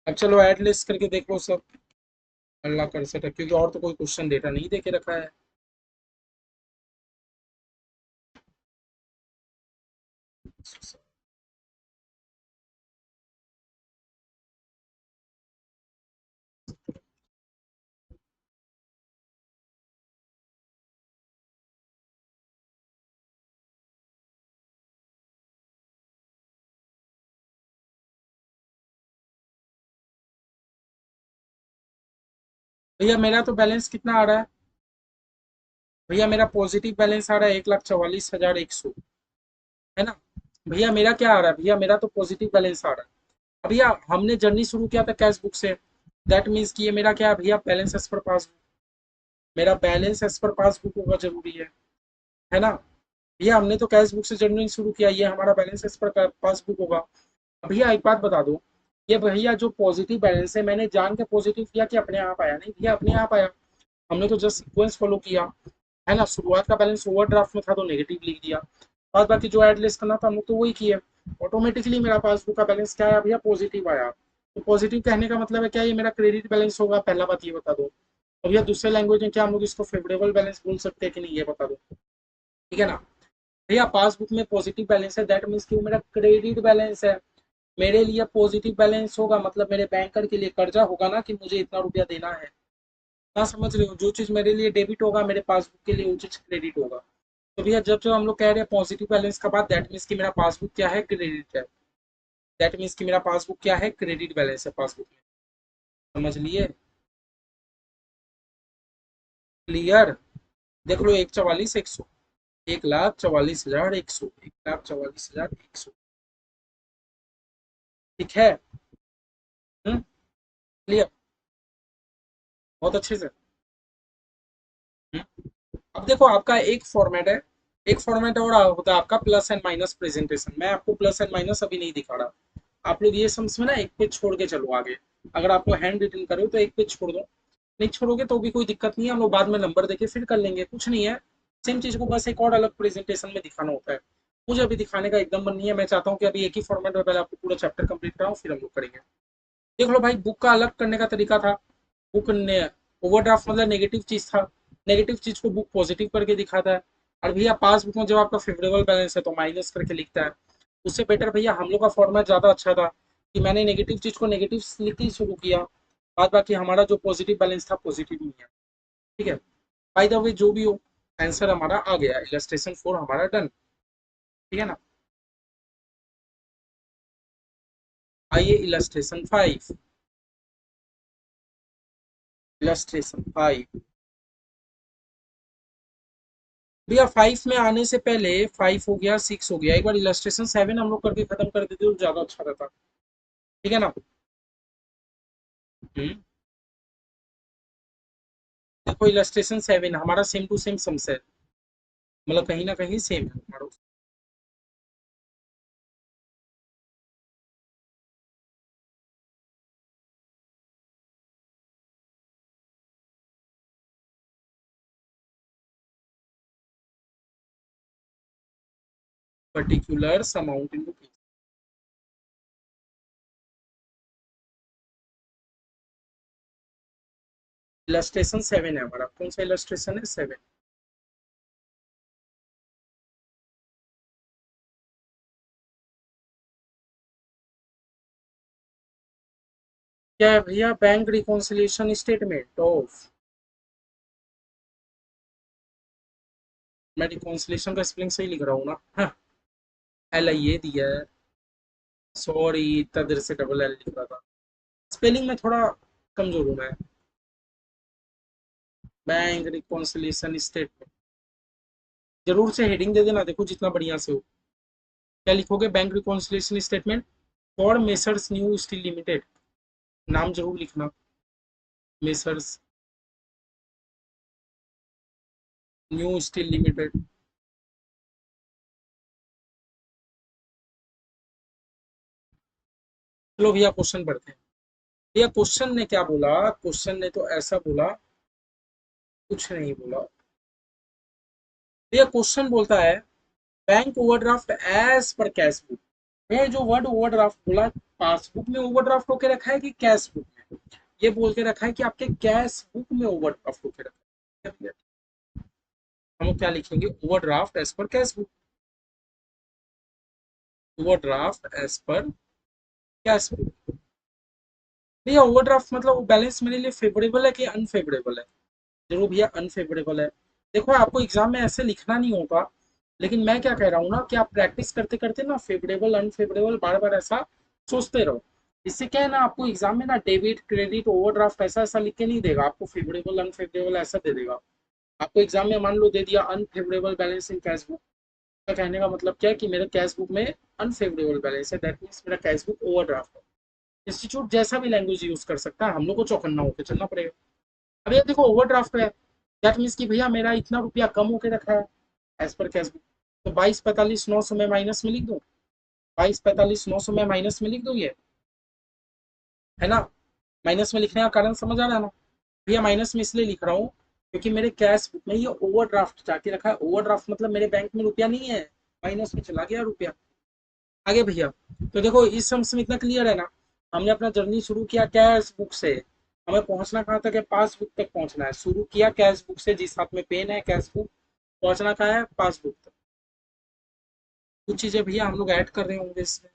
अब चलो एड लिस्ट करके देख लो सब। अल्लाह कर सके, क्योंकि और तो कोई क्वेश्चन डेटा नहीं देके रखा है। भैया मेरा तो बैलेंस कितना आ रहा है? भैया मेरा पॉजिटिव बैलेंस आ रहा है 1,44,100, है ना? भैया मेरा क्या आ रहा है? भैया मेरा तो पॉजिटिव बैलेंस आ रहा है। अब भैया हमने जर्नी शुरू किया था कैश बुक से, दैट मीन्स कि ये मेरा क्या है भैया? Balance as per passbook. मेरा बैलेंस एज पर पासबुक होगा, जरूरी है ना? भैया हमने तो कैश बुक से जर्नी शुरू किया, ये हमारा बैलेंस एज पर पासबुक होगा। अब भैया एक बात बता दो, ये भैया जो पॉजिटिव बैलेंस है, मैंने जान के पॉजिटिव किया कि अपने आप आया? नहीं भैया, अपने आप आया। हमने तो जस्ट सीक्वेंस फॉलो किया, है ना? शुरुआत का बैलेंस ओवरड्राफ्ट में था तो नेगेटिव लिख दिया, बाद बाकी जो एड लिस्ट करना था हम लोग तो वही किए। ऑटोमेटिकली मेरा पासबुक का बैलेंस क्या आया भैया? पॉजिटिव आया। तो पॉजिटिव कहने का मतलब है क्या? ये मेरा क्रेडिट बैलेंस होगा? पहला बात ये बता दो। तो भैया दूसरे लैंग्वेज में क्या हम लोग इसको फेवरेबल बैलेंस बोल सकते हैं कि नहीं, ये बता दो। ठीक है ना? भैया पासबुक में पॉजिटिव बैलेंस है, दैट मीन्स कि वो मेरा क्रेडिट बैलेंस है। मेरे लिए पॉजिटिव बैलेंस होगा मतलब मेरे बैंकर के लिए कर्जा होगा ना, कि मुझे इतना रुपया देना है। ना समझ रहे हो? जो चीज मेरे लिए डेबिट होगा, मेरे पासबुक के लिए वो चीज क्रेडिट होगा। तो भैया जब जब हम लोग कह रहे हैं पॉजिटिव बैलेंस का बात, दैट मीन्स कि मेरा पासबुक क्या है? क्रेडिट है। दैट मीन्स कि मेरा पासबुक क्या है? क्रेडिट बैलेंस है पासबुक में। समझ लिए? क्लियर? देख लो, 1,44,100, 1,44,100, 1,44,100। ठीक है? क्लियर? बहुत अच्छे से। हम्म? अब देखो, आपका एक फॉर्मेट है, एक फॉर्मेट और होता है आपका प्लस एंड माइनस प्रेजेंटेशन। मैं आपको प्लस एंड माइनस अभी नहीं दिखा रहा। आप लोग ये सम्स में ना एक पेज छोड़ के चलो आगे। अगर आपको हैंड रिटन करो तो एक पेज छोड़ दो, नहीं छोड़ोगे तो भी कोई दिक्कत नहीं है, हम लोग बाद में नंबर देके फिर कर लेंगे, कुछ नहीं है। सेम चीज को बस एक और अलग प्रेजेंटेशन में दिखाना होता है। मुझे अभी दिखाने का एकदम मन नहीं है, मैं चाहता हूँ कि अभी एक ही फॉर्मेट में पहले आपको पूरा चैप्टर कंप्लीट कराऊं, फिर हम लोग करेंगे। देख लो भाई, बुक का अलग करने का तरीका था। बुक ने ओवरड्राफ्ट मतलब नेगेटिव चीज था, नेगेटिव चीज को बुक पॉजिटिव करके दिखाता है। और भैया पासबुक में जब आपका फेवरेबल बैलेंस है तो माइनस करके लिखता है। उससे बेटर भैया हम लोग का फॉर्मेट ज्यादा अच्छा था, कि मैंने नेगेटिव चीज को नेगेटिव लिख के शुरू किया, बाद बाकी हमारा जो पॉजिटिव बैलेंस था पॉजिटिव नहीं है। ठीक है, बाय द वे जो भी हो, आंसर हमारा आ गया, इलस्ट्रेशन 4 हमारा डन। ठीक है ना। आइए इलस्ट्रेशन 5। इलस्ट्रेशन 5 भैया 5 में आने से पहले 5 हो गया, 6 हो गया, एक बार इलस्ट्रेशन 7 हम लोग करके खत्म कर देते तो ज्यादा अच्छा रहता। ठीक है ना। देखो इलस्ट्रेशन 7 हमारा सेम टू सेम सम्स है, मतलब कहीं ना कहीं सेम है हमारा। Particular amount in rupees. Illustration 7 है हमारा, कौन सा इलस्ट्रेशन है? 7। क्या है भैया? Bank reconciliation statement of. मैं रिकॉन्सिलिएशन का स्पेलिंग सही लिख रहा हूँ ना? हाँ, एल आई ए दिया है। सॉरी, इतना देर से डबल एल लिख रहा था। स्पेलिंग में थोड़ा कमजोर हूँ मैं। बैंक रिकॉन्सिलिएशन स्टेटमेंट, जरूर से हेडिंग दे देना, देखो जितना बढ़िया से हो। क्या लिखोगे? Bank reconciliation statement for messrs new steel limited, नाम जरूर लिखना, मेसर्स न्यू स्टील लिमिटेड। चलो भैया क्वेश्चन पढ़ते हैं। भैया क्वेश्चन ने क्या बोला? क्वेश्चन ने तो ऐसा बोला, कुछ नहीं बोला। भैया क्वेश्चन बोलता है bank overdraft as per cash book. भैया जो वर्ड ओवरड्राफ्ट बोला, पासबुक में ओवरड्राफ्ट होके रखा है कि कैश बुक में? ये बोल के रखा है कि आपके कैश बुक में ओवरड्राफ्ट होके रखा है भैया। हम लोग क्या लिखेंगे? Overdraft as per cash book. Overdraft as per cash book. भैया ओवरड्राफ्ट मतलब वो बैलेंस मेरे लिए फेवरेबल है कि अनफेवरेबल है? जरूर भैया अनफेवरेबल है। देखो आपको एग्जाम में ऐसे लिखना नहीं होगा, लेकिन मैं क्या कह रहा हूँ ना कि आप प्रैक्टिस करते करते ना फेवरेबल अनफेवरेबल बार बार ऐसा सोचते रहो। इससे क्या है ना, आपको एग्जाम में ना डेबिट क्रेडिट ओवरड्राफ्ट ऐसा ऐसा लिख के नहीं देगा, आपको फेवरेबल अनफेवरेबल ऐसा दे देगा। आपको एग्जाम में मान लो दे दिया अनफेवरेबल बैलेंस इन कैश बुक, का कहने का मतलब क्या है कि मेरे कैश बुक में अनफेवरेबल बैलेंस है, दैट मीन्स मेरा कैश बुक ओवरड्राफ्ट है। इंस्टीट्यूट जैसा भी लैंग्वेज यूज कर सकता है, हम लोग को चौकन्ना होकर चलना पड़ेगा। अब ये देखो ओवरड्राफ्ट है, दैट मीन्स कि भैया मेरा इतना रुपया कम होके रखा है एज पर कैश बुक। तो 22 45 900 में माइनस में लिख दो, 22 45 900 में माइनस में लिख दो ये, है ना। माइनस में लिखने का कारण समझ आ रहा है ना? भैया माइनस में इसलिए लिख रहा हूँ क्योंकि मेरे कैश बुक में ये ओवरड्राफ्ट जाके रखा है। ओवरड्राफ्ट मतलब मेरे बैंक में रुपया नहीं है, माइनस में चला गया रुपया। आगे भैया, तो देखो इस सम्स में इतना क्लियर है ना। हमने अपना जर्नी शुरू किया कैश बुक से, हमें पहुंचना कहाँ तक है? पासबुक तक पहुंचना है। शुरू किया कैश बुक से, जिस हाथ में पेन है कैश बुक, पहुंचना कहाँ है? पासबुक तक। कुछ चीजें भैया हम लोग ऐड कर रहे होंगे इसमें,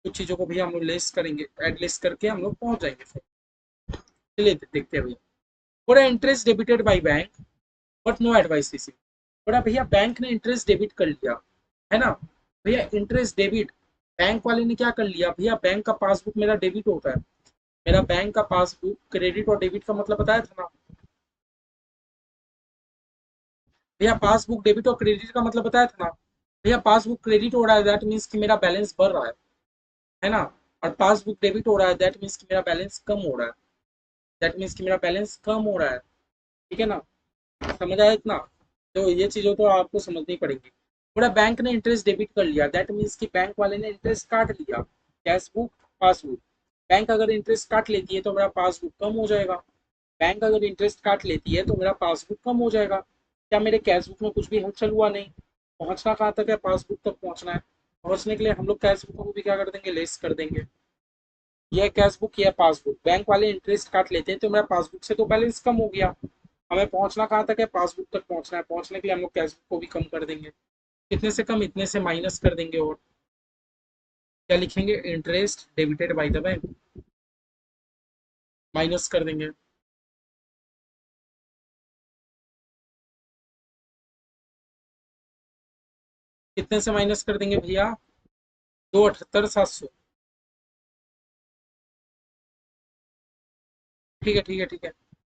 कुछ चीजों को भैया हम लोग लेस करेंगे, ऐड लेस करके हम लोग पहुंच जाएंगे फिर। चलिए देखते हैं भैया। बड़ा interest debited by bank but no advice receive. बड़ा भैया बैंक ने इंटरेस्ट डेबिट कर लिया, है ना। भैया इंटरेस्ट डेबिट बैंक वाले ने क्या कर लिया? भैया बैंक का पासबुक मेरा डेबिट होता है, मेरा बैंक का पासबुक क्रेडिट और डेबिट का मतलब बताया था ना। भैया पासबुक डेबिट और क्रेडिट का मतलब बताया था ना। भैया पासबुक क्रेडिट हो रहा है, दैट मीन्स कि मेरा बैलेंस बढ़ रहा है ना। और पासबुक डेबिट हो रहा है, दैट मीन्स कि मेरा बैलेंस कम हो रहा है, दैट मीन्स कि मेरा बैलेंस कम हो रहा है। ठीक है ना, समझ आया इतना? तो ये चीज़ों तो आपको समझनी पड़ेगी। पूरा बैंक ने इंटरेस्ट डेबिट कर लिया, दैट मीन्स कि बैंक वाले ने इंटरेस्ट काट लिया। Cash book, passbook. बैंक अगर इंटरेस्ट काट लेती है तो मेरा पासबुक कम हो जाएगा, बैंक अगर इंटरेस्ट काट लेती है तो मेरा पासबुक कम हो जाएगा। क्या मेरे कैश बुक में कुछ भी हलचल हुआ? नहीं। पहुंचना कहाँ तक है? पासबुक तक पहुंचना है। पहुंचने के लिए हम लोग कैश बुक को भी क्या कर देंगे? लेस कर देंगे। यह कैश बुक, यह पासबुक, बैंक वाले इंटरेस्ट काट लेते हैं तो मेरा पासबुक से तो बैलेंस कम हो गया। हमें पहुंचना कहाँ तक है? पासबुक तक पहुंचना है। पहुंचने के लिए हम लोग कैश बुक को भी कम कर देंगे। कितने से कम? इतने से माइनस कर देंगे। और क्या लिखेंगे? Interest debited bye the bank. Minus कर देंगे। कितने से माइनस कर देंगे भैया? 278,700। ठीक है ठीक है ठीक है।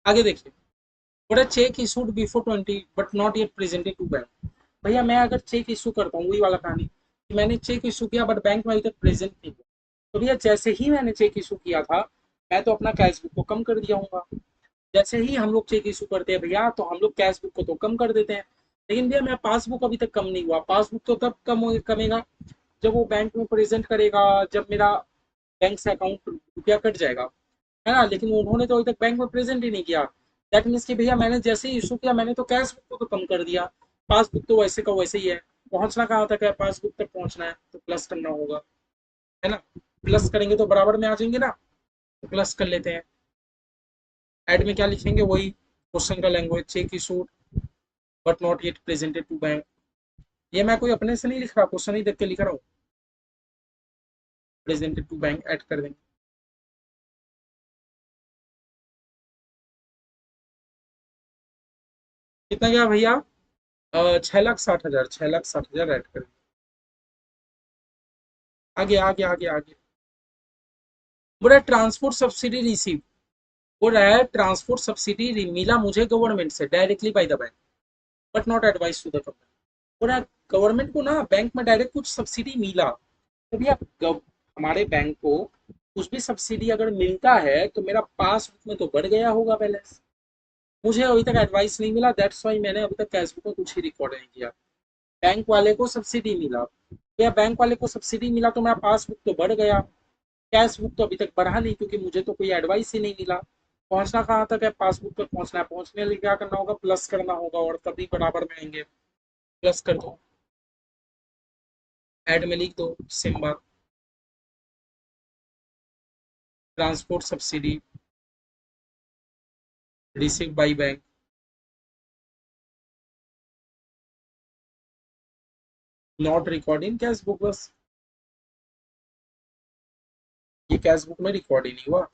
आगे देखिए, बड़ा cheque issued before 20 but not yet presented to bank. भैया मैं अगर चेक इशू करता हूँ, वही वाला कहानी कि मैंने चेक इशू किया बट बैंक में अभी तक प्रेजेंट नहीं हुआ, तो भैया जैसे ही मैंने चेक इशू किया था, मैं तो अपना कैश बुक को कम कर दिया हूँ। जैसे ही हम लोग चेक इशू करते हैं भैया, तो हम लोग कैश बुक को तो कम कर देते हैं, लेकिन भैया मेरा पासबुक अभी तक कम नहीं हुआ। पासबुक तो तब कमेगा जब वो बैंक में प्रेजेंट करेगा, जब मेरा बैंक से अकाउंट रुपया कट जाएगा, है ना। लेकिन उन्होंने तो अभी तक बैंक में प्रेजेंट ही नहीं किया। दैट मीन्स कि भैया मैंने जैसे ही इशू किया, मैंने तो कैश बुक को तो कम कर दिया, पासबुक तो वैसे का वैसे ही है। पहुंचना कहाँ तक है? पासबुक तक पहुंचना है तो प्लस करना होगा, है ना। प्लस करेंगे तो बराबर में आ जाएंगे ना, तो प्लस कर लेते हैं। एड में क्या लिखेंगे? वही क्वेश्चन का language, cheque issued but not yet presented to bank. ये मैं कोई अपने से नहीं लिख रहा, क्वेश्चन ही देख के लिख रहा हूँ। प्रेजेंटेड टू बैंक ऐड कर देंगे। कितना गया भैया? 6,60,000, 6,60,000 ऐड कर। आगे आगे आगे आगे। बोला ट्रांसपोर्ट सब्सिडी रिसीव। बोल रहा है ट्रांसपोर्ट सब्सिडी मिला मुझे गवर्नमेंट से directly by the bank, but not advice to the company. बोल रहा है गवर्नमेंट को ना बैंक में डायरेक्ट कुछ सब्सिडी मिला, तो भैया हमारे बैंक को कुछ भी सब्सिडी अगर मिलता है तो मेरा पासबुक में तो बढ़ गया होगा बैलेंस। मुझे अभी तक एडवाइस नहीं मिला, दैट्स वाई मैंने अभी तक कैशबुक में कुछ ही रिकॉर्ड नहीं किया। बैंक वाले को सब्सिडी मिला, भैया बैंक वाले को सब्सिडी मिला तो मेरा पासबुक तो बढ़ गया, कैश बुक तो अभी तक बढ़ा नहीं, क्योंकि मुझे तो कोई एडवाइस ही नहीं मिला। पहुंचना कहाँ तक है? पासबुक तक पहुंचना है। पहुंचने लिए क्या करना होगा? प्लस करना होगा, और तभी बराबर में आएंगे। प्लस कर दो, ऐड में लिख दो सेम बात। Transport subsidy receive by bank, not recording cash book. बस ये कैश बुक में रिकॉर्ड ही नहीं हुआ।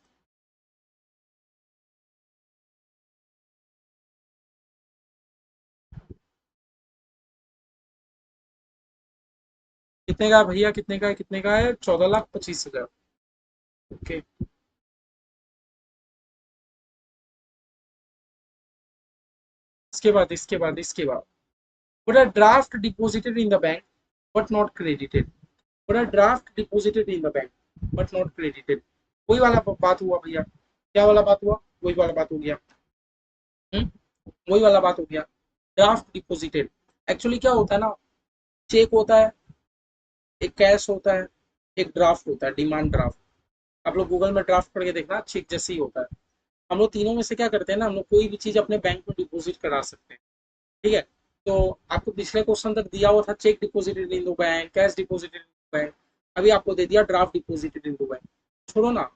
कितने का है भैया? कितने का है? कितने का है? 14,25,000। ओके। इसके बाद पूरा draft deposited in the bank but not credited. पूरा draft deposited in the bank but not credited. वही वाला बात हुआ भैया। क्या वाला बात हुआ? वही वाला बात हो गया। वही वाला बात हो गया। ड्राफ्ट डिपॉजिटेड एक्चुअली क्या होता है ना, चेक होता है, एक कैश होता है, एक ड्राफ्ट होता है, डिमांड ड्राफ्ट। आप लोग गूगल में ड्राफ्ट करके देखना, चेक जैसे ही होता है। हम लोग तीनों में से क्या करते हैं ना, हम लोग कोई भी चीज अपने बैंक में डिपॉजिट करा सकते हैं। ठीक है। तो आपको पिछले क्वेश्चन तक दिया हुआ था check deposited in the bank, cash deposited in the bank. अभी आपको दे दिया draft deposited in the bank. छोड़ो ना,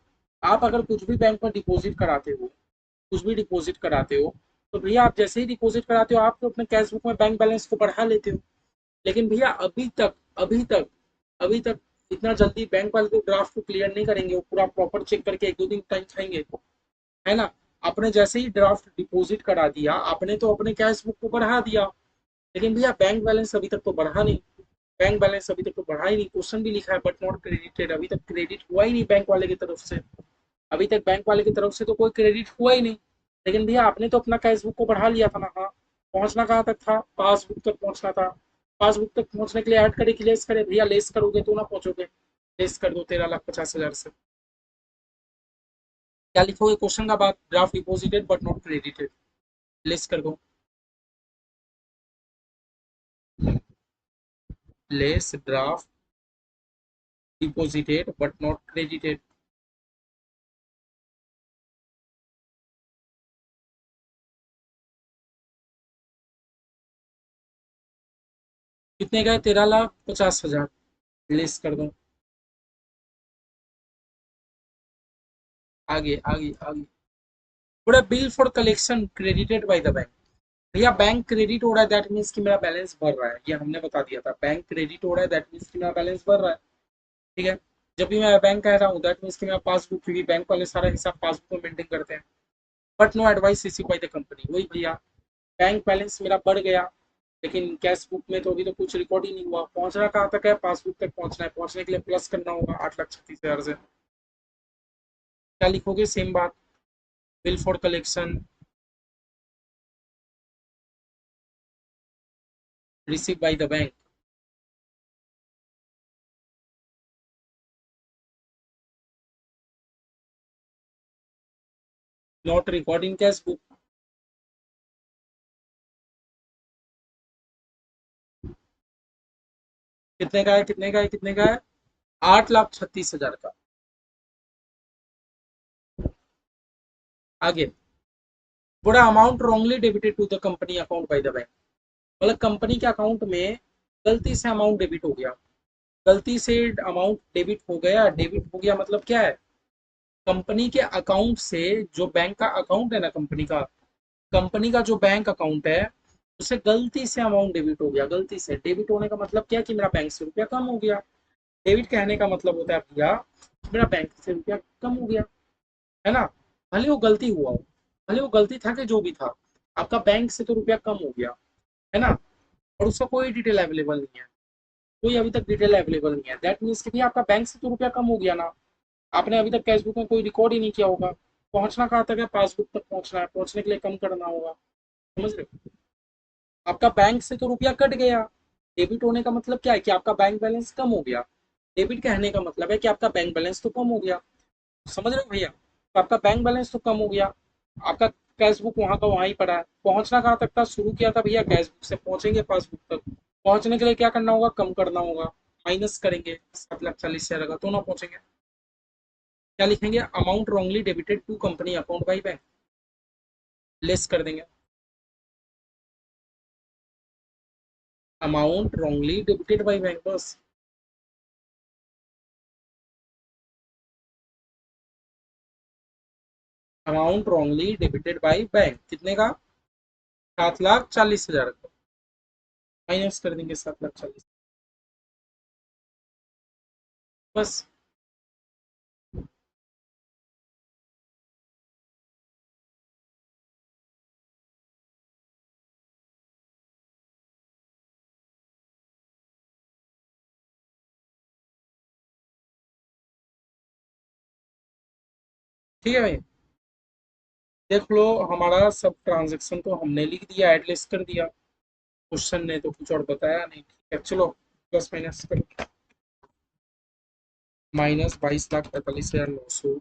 आप अगर कुछ भी बैंक में डिपॉजिट कराते हो, कुछ भी डिपॉजिट कराते हो, तो भैया आप जैसे ही डिपॉजिट कराते हो, आप तो अपने कैश बुक में बैंक बैलेंस को बढ़ा लेते हो। लेकिन भैया अभी तक इतना जल्दी बैंक वाले तो ड्राफ्ट को क्लियर नहीं करेंगे, वो पूरा प्रॉपर चेक करके 1-2 दिन टाइम खाएंगे, है ना। आपने जैसे ही ड्राफ्ट डिपॉजिट करा दिया, आपने तो अपने कैश बुक को बढ़ा दिया, लेकिन भैया बैंक बैलेंस अभी तक तो बढ़ा नहीं। बैंक बैलेंस अभी तक तो बढ़ा ही नहीं। क्वेश्चन भी लिखा है बट नॉट क्रेडिटेड, अभी तक क्रेडिट हुआ ही नहीं बैंक वाले की तरफ से। अभी तक बैंक वाले की तरफ से तो कोई क्रेडिट हुआ ही नहीं। लेकिन भैया आपने तो अपना कैश बुक को बढ़ा लिया था ना। हाँ, पहुंचना कहाँ तक था? पासबुक तक पहुंचना था। पासबुक तक पहुंचने के लिए ऐड करे कि लेस करे? भैया लेस करोगे तो ना पहुंचोगे। लेस कर दो 13,50,000 से। क्या लिखोगे क्वेश्चन का बाद? Draft deposited but not credited, less कर दो। Less draft deposited but not credited. कितने का है? 13,50,000, लेस कर दो। आगे आगे आगे। थोड़ा bill for collection credited by the bank. भैया बैंक क्रेडिट हो रहा है, दैट मीन्स कि मेरा बैलेंस बढ़ रहा है, ये हमने बता दिया था। बैंक क्रेडिट हो रहा है, दैट मीन्स कि मेरा बैलेंस बढ़ रहा है। ठीक है। जब भी मैं बैंक कह रहा हूँ दैट मीन्स कि मेरा पासबुक, क्योंकि बैंक वाले सारा हिसाब पासबुक में मेंटेन करते हैं। बट नो एडवाइस इसी बाय द कंपनी। वही भैया, बैंक बैलेंस मेरा बढ़ गया, लेकिन कैश बुक में तो अभी तो कुछ रिकॉर्ड ही नहीं हुआ। पहुंचना कहाँ तक है, पासबुक तक पहुंचना है। पहुंचने के लिए प्लस करना होगा 8,36,000 से। क्या लिखोगे, सेम बात, bill for collection receive by the bank, not record in cash book. कितने का है, कितने का है, कितने का है? 8,36,000 का। आगे, पूरा amount wrongly debited to the company account by the bank. मतलब कंपनी के अकाउंट में गलती से अमाउंट डेबिट हो गया। गलती से अमाउंट डेबिट हो गया। डेबिट हो गया मतलब क्या है, कंपनी के अकाउंट से, जो बैंक का अकाउंट है ना कंपनी का, कंपनी का जो बैंक अकाउंट है उसे गलती से अमाउंट डेबिट हो गया। गलती से डेबिट होने का मतलब क्या, कि मेरा बैंक से रुपया कम हो गया। डेबिट कहने का मतलब होता है भैया मेरा बैंक से रुपया कम हो गया, है ना। भले वो गलती हुआ हो, भले वो गलती था कि जो भी था, आपका बैंक से तो रुपया कम हो गया, है ना। और उसका कोई डिटेल अवेलेबल नहीं है, कोई अभी तक डिटेल अवेलेबल नहीं है। दैट मीन्स कि भैया आपका बैंक से तो रुपया कम हो गया ना। आपने अभी तक कैश बुक में कोई रिकॉर्ड ही नहीं किया होगा। पहुंचना कहाँ तक है, पासबुक तक पहुंचना है। पहुंचने के लिए कम करना होगा, समझ रहे हो। आपका बैंक से तो रुपया कट गया। डेबिट होने का मतलब क्या है, कि आपका बैंक बैलेंस कम हो गया। डेबिट कहने का मतलब है कि आपका बैंक बैलेंस तो कम हो गया। समझ रहे हो भैया, तो आपका बैंक बैलेंस तो कम हो गया। आपका कैश बुक वहां का वहां ही पड़ा है। पहुंचना कहाँ तक था, शुरू किया था भैया कैश बुक से, पहुंचेंगे पासबुक तक। पहुंचने के लिए क्या करना होगा, कम करना होगा। माइनस करेंगे 7,40,000 का, तो ना पहुंचेंगे। क्या लिखेंगे, amount wrongly debited to company account by bank, less कर देंगे। Amount wrongly debited by bank, बस। Amount wrongly debited by bank कितने का, 7,40,000 का। माइनस कर देंगे 7,40,000, बस। ठीक है भाई, देख लो, हमारा सब ट्रांजेक्शन तो हमने लिख दिया, एडलेस कर दिया। क्वेश्चन ने तो कुछ और बताया नहीं। ठीक है, चलो प्लस माइनस करो। माइनस 22,45,900,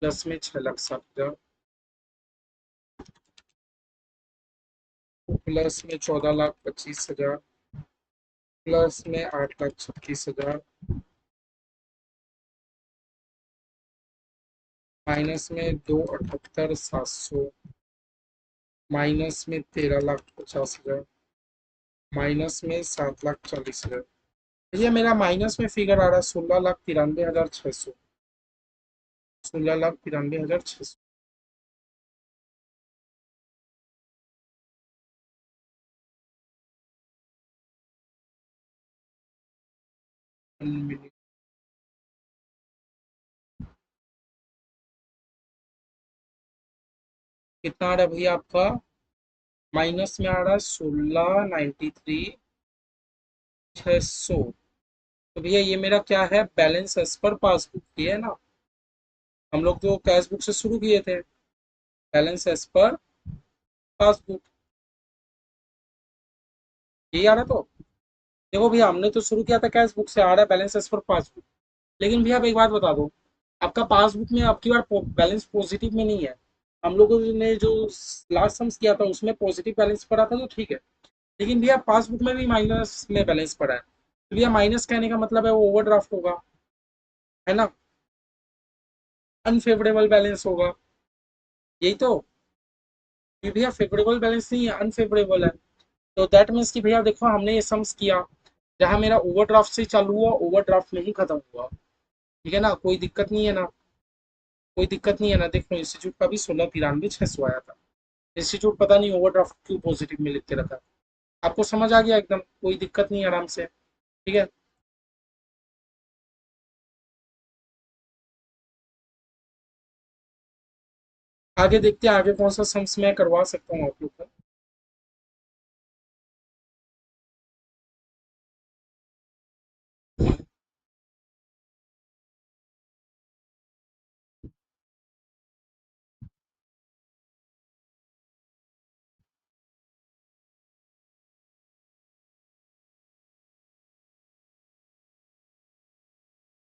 प्लस में 6,60,000, प्लस में 14,25,000, प्लस में 8,36,000, माइनस में 2,78,700, माइनस में 13,50,000, माइनस में 7,40,000। भैया मेरा माइनस में फिगर आ रहा है 16,93,600, 16,93,600। कितना आ रहा है भैया आपका, माइनस में आ रहा है 16,93,600। तो भैया ये मेरा क्या है, बैलेंस एज पर पासबुक, ये है ना। हम लोग तो कैश बुक से शुरू किए थे, बैलेंस एज पर पासबुक, यही आ रहा। तो देखो भैया, हमने तो शुरू किया था कैश बुक से, आ रहा है बैलेंस एज पर पासबुक। लेकिन भैया आप एक बात बता दो, आपका पासबुक में आपकी बार बैलेंस पॉजिटिव में नहीं है। हम लोगों ने जो लास्ट सम्स किया था उसमें पॉजिटिव बैलेंस पड़ा था, तो ठीक है। लेकिन भैया पासबुक में भी माइनस में बैलेंस पड़ा है, तो भैया माइनस कहने का मतलब है वो ओवरड्राफ्ट होगा, है ना। अनफेवरेबल बैलेंस होगा, यही तो। ये भैया फेवरेबल बैलेंस नहीं है, अनफेवरेबल है। तो दैट मीन्स कि भैया देखो, हमने ये सम्स किया, जहां मेरा ओवरड्राफ्ट से चालू हुआ ओवरड्राफ्ट में ही खत्म हुआ। ठीक है ना, कोई दिक्कत नहीं है ना, कोई दिक्कत नहीं है ना। देखो इंस्टीट्यूट का भी 16,93,600 आया था। इंस्टीट्यूट पता नहीं ओवरड्राफ्ट क्यों पॉजिटिव में लिख के रखा। आपको समझ आ गया एकदम, कोई दिक्कत नहीं है, आराम से। ठीक है। आगे देखते हैं आगे कौन सा सम्स मैं करवा सकता हूँ आप लोग को।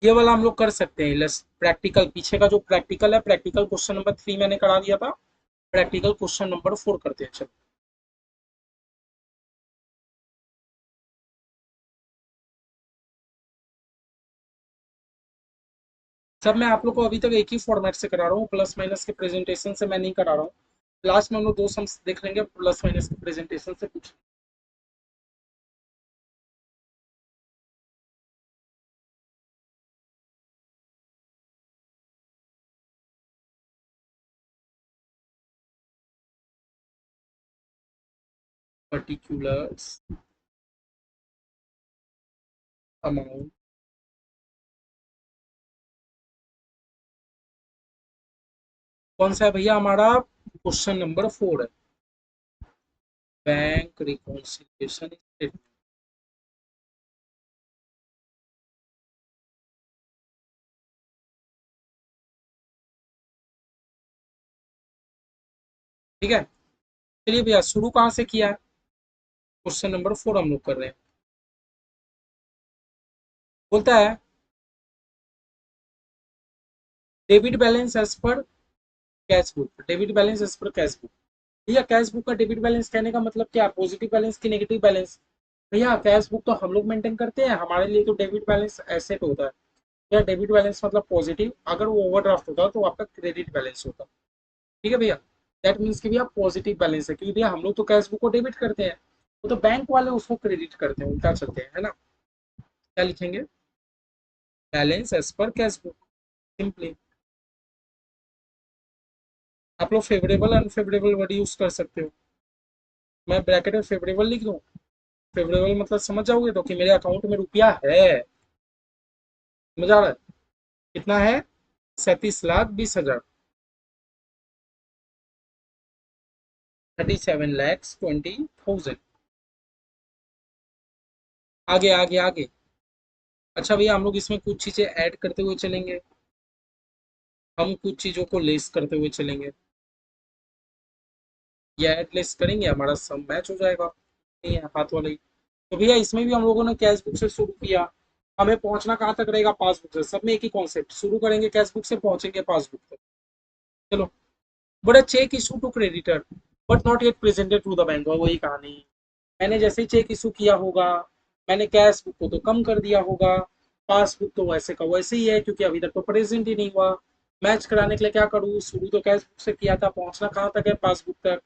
ये वाला हम लोग कर सकते हैं लेस प्रैक्टिकल, पीछे का जो प्रैक्टिकल है, प्रैक्टिकल क्वेश्चन नंबर 3 मैंने करा दिया था, प्रैक्टिकल क्वेश्चन नंबर 4 करते हैं चलो। सब मैं आप लोग को अभी तक एक ही फॉर्मेट से करा रहा हूँ, प्लस माइनस के प्रेजेंटेशन से मैं नहीं करा रहा हूँ। लास्ट में हम लोग दो सम्स देख लेंगे प्लस माइनस के प्रेजेंटेशन से कुछ। पर्टिकुलर्स, अमाउंट, कौन सा है भैया हमारा, क्वेश्चन नंबर 4 है, बैंक रिकॉन्सिलिएशन स्टेटमेंट। ठीक है, चलिए भैया शुरू कहाँ से किया है, क्वेश्चन नंबर 4 हम लोग कर रहे हैं। बोलता है debit balance as per cash book, debit balance as per cash book. भैया कैश बुक का डेबिट बैलेंस कहने का मतलब क्या, पॉजिटिव बैलेंस की नेगेटिव बैलेंस। भैया कैश बुक तो हम लोग मेंटेन करते हैं, हमारे लिए तो डेबिट बैलेंस एसेट होता है। या डेबिट बैलेंस मतलब पॉजिटिव, अगर वो ओवरड्राफ्ट होता तो आपका क्रेडिट बैलेंस होता। ठीक है भैया, दैट मीन्स कि भैया पॉजिटिव बैलेंस है, क्योंकि भैया हम लोग तो कैश बुक को डेबिट करते हैं, वो तो बैंक वाले उसको क्रेडिट करते हैं, उल्टा चलते हैं, है ना। क्या लिखेंगे, balance as per cash book, simply. आप लोग फेवरेबल अनफेवरेबल वर्ड यूज कर सकते हो। मैं ब्रैकेट में फेवरेबल लिख दूं, फेवरेबल मतलब समझ जाओगे तो कि मेरे अकाउंट में रुपया है, समझ आ रहा है। कितना है, 37,20,000, 37,20,000। आगे आगे आगे। अच्छा भैया हम लोग इसमें कुछ चीजें ऐड करते हुए चलेंगे, हम कुछ चीजों को लेस करते हुए चलेंगे। ये ऐड लेस करेंगे हमारा सम मैच हो जाएगा, नहीं है हाथ वाला ही। तो भैया इसमें भी हम लोगों ने कैश बुक से शुरू किया, हमें पहुंचना कहाँ तक रहेगा, पासबुक से, सब में एक ही कॉन्सेप्ट, शुरू करेंगे कैश बुक से, पहुंचेंगे पासबुक तक। चलो, but a cheque issue to creditor but not yet presented to the bank, वही कहानी। मैंने जैसे ही चेक इशू किया होगा, मैंने कैश बुक को तो कम कर दिया होगा, पासबुक तो वैसे का वैसे ही है क्योंकि अभी तक तो प्रेजेंट ही नहीं हुआ। मैच कराने के लिए क्या करूँ, शुरू तो कैश बुक से किया था, पहुंचना कहाँ तक है, पासबुक तक।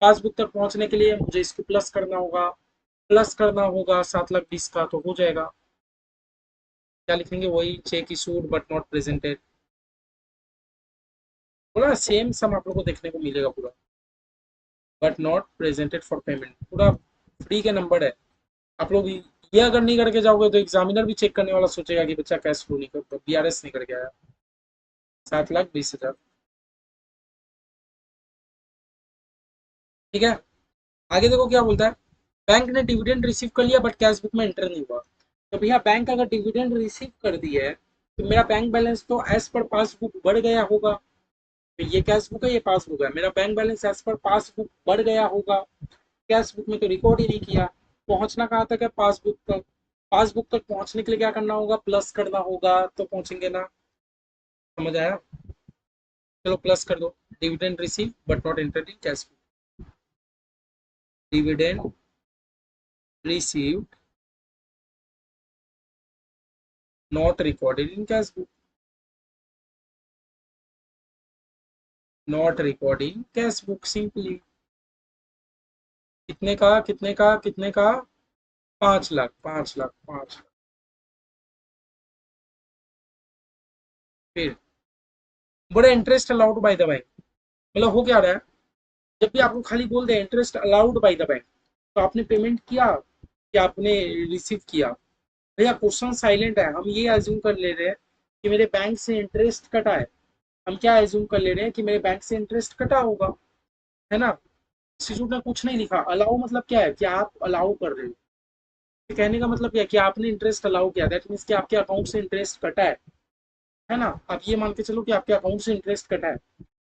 पासबुक तक पहुंचने के लिए मुझे इसको प्लस करना होगा, प्लस करना होगा 7,20,000 का, तो हो जाएगा। क्या लिखेंगे, वही check issued but not presented, पूरा सेम सम आप लोग को देखने को मिलेगा पूरा, but not presented for payment, पूरा फ्री के नंबर है। आप लोग ये अगर नहीं करके जाओगे तो एग्जामिनर भी चेक करने वाला सोचेगा कि बच्चा कैश फ्लो नहीं कर, बीआरएस नहीं करके आया। 7,20,000। ठीक है, आगे देखो क्या बोलता है, बैंक ने डिविडेंड रिसीव कर लिया बट कैश बुक में एंटर नहीं हुआ। तो भैया बैंक अगर डिविडेंड रिसीव कर दी है तो मेरा बैंक बैलेंस तो एज पर पासबुक बढ़ गया होगा। तो ये कैश बुक है, ये पासबुक है, मेरा bank balance as per passbook बढ़ गया होगा। कैश बुक में तो रिकॉर्ड ही नहीं किया। पहुंचना कहाँ तक है, पासबुक तक। पासबुक तक पहुंचने के लिए क्या करना होगा, प्लस करना होगा, तो पहुंचेंगे ना। समझ आया, चलो प्लस कर दो। Dividend receive but not entered in cash book, dividend received not recorded in cash book, not recording cash book, simply. कितने का, कितने का, कितने का, 5,00,000, 5,00,000, 5,00,000। फिर बड़ा interest allowed by the bank, मतलब हो क्या रहा है, जब भी आपको खाली बोल दे interest allowed by the bank, तो आपने पेमेंट किया कि आपने रिसीव किया। भैया क्वेश्चन साइलेंट है, हम ये अज्यूम कर ले रहे हैं कि मेरे बैंक से इंटरेस्ट कटा है, हम क्या एज्यूम कर ले रहे हैं कि मेरे बैंक से इंटरेस्ट कटा होगा, है ना। इंस्टीट्यूट ने कुछ नहीं लिखा। अलाउ मतलब क्या है कि आप अलाउ कर रहे हो। तो कहने का मतलब क्या है कि आपने इंटरेस्ट अलाउ किया, दैट मीन्स कि आपके अकाउंट से इंटरेस्ट कटा है ना। आप ये मान के चलो कि आपके अकाउंट से इंटरेस्ट कटा है।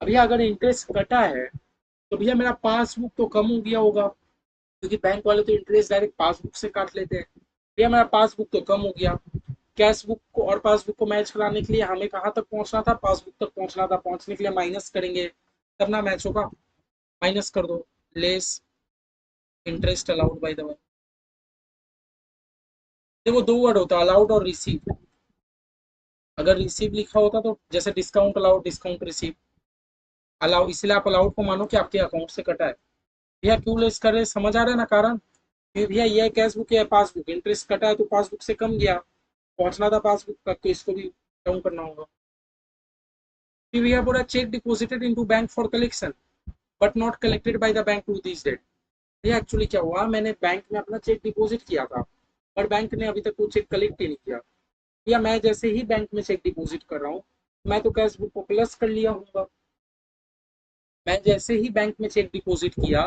अभी अगर इंटरेस्ट कटा है तो भैया मेरा पासबुक तो कम हो गया होगा, क्योंकि बैंक वाले तो इंटरेस्ट डायरेक्ट पासबुक से काट लेते हैं। भैया मेरा पासबुक तो कम हो गया। कैश बुक को और पासबुक को मैच कराने के लिए हमें कहाँ तक पहुंचना था, पासबुक तक पहुंचना था। पहुंचने के लिए माइनस करेंगे तब ना मैच होगा। माइनस कर दो, less interest allowed by the way. देखो दो वर्ड होता है, अलाउड और रिसीव। अगर रिसीव लिखा होता तो जैसे discount allowed, discount receive. Allow इसलिए आप अलाउड को मानो कि आपके अकाउंट से कटा है। भैया क्यों लेस कर रहे, समझ आ रहा है ना कारण। कि भैया ये कैश बुक है, पासबुक इंटरेस्ट कटा है तो पासबुक से कम गया, पहुंचना था पासबुक तक, तो इसको भी कम करना होगा। फिर भैया पूरा cheque deposited into bank for collection but not collected by the bank to this date. ये एक्चुअली क्या हुआ, मैंने बैंक में अपना चेक डिपॉजिट किया था, पर बैंक ने अभी तक वो चेक कलेक्ट ही नहीं किया। या मैं जैसे ही बैंक में चेक डिपॉजिट कर रहा हूँ, मैं तो कैश बुक को प्लस कर लिया हूँ। मैं जैसे ही बैंक में चेक डिपॉजिट किया,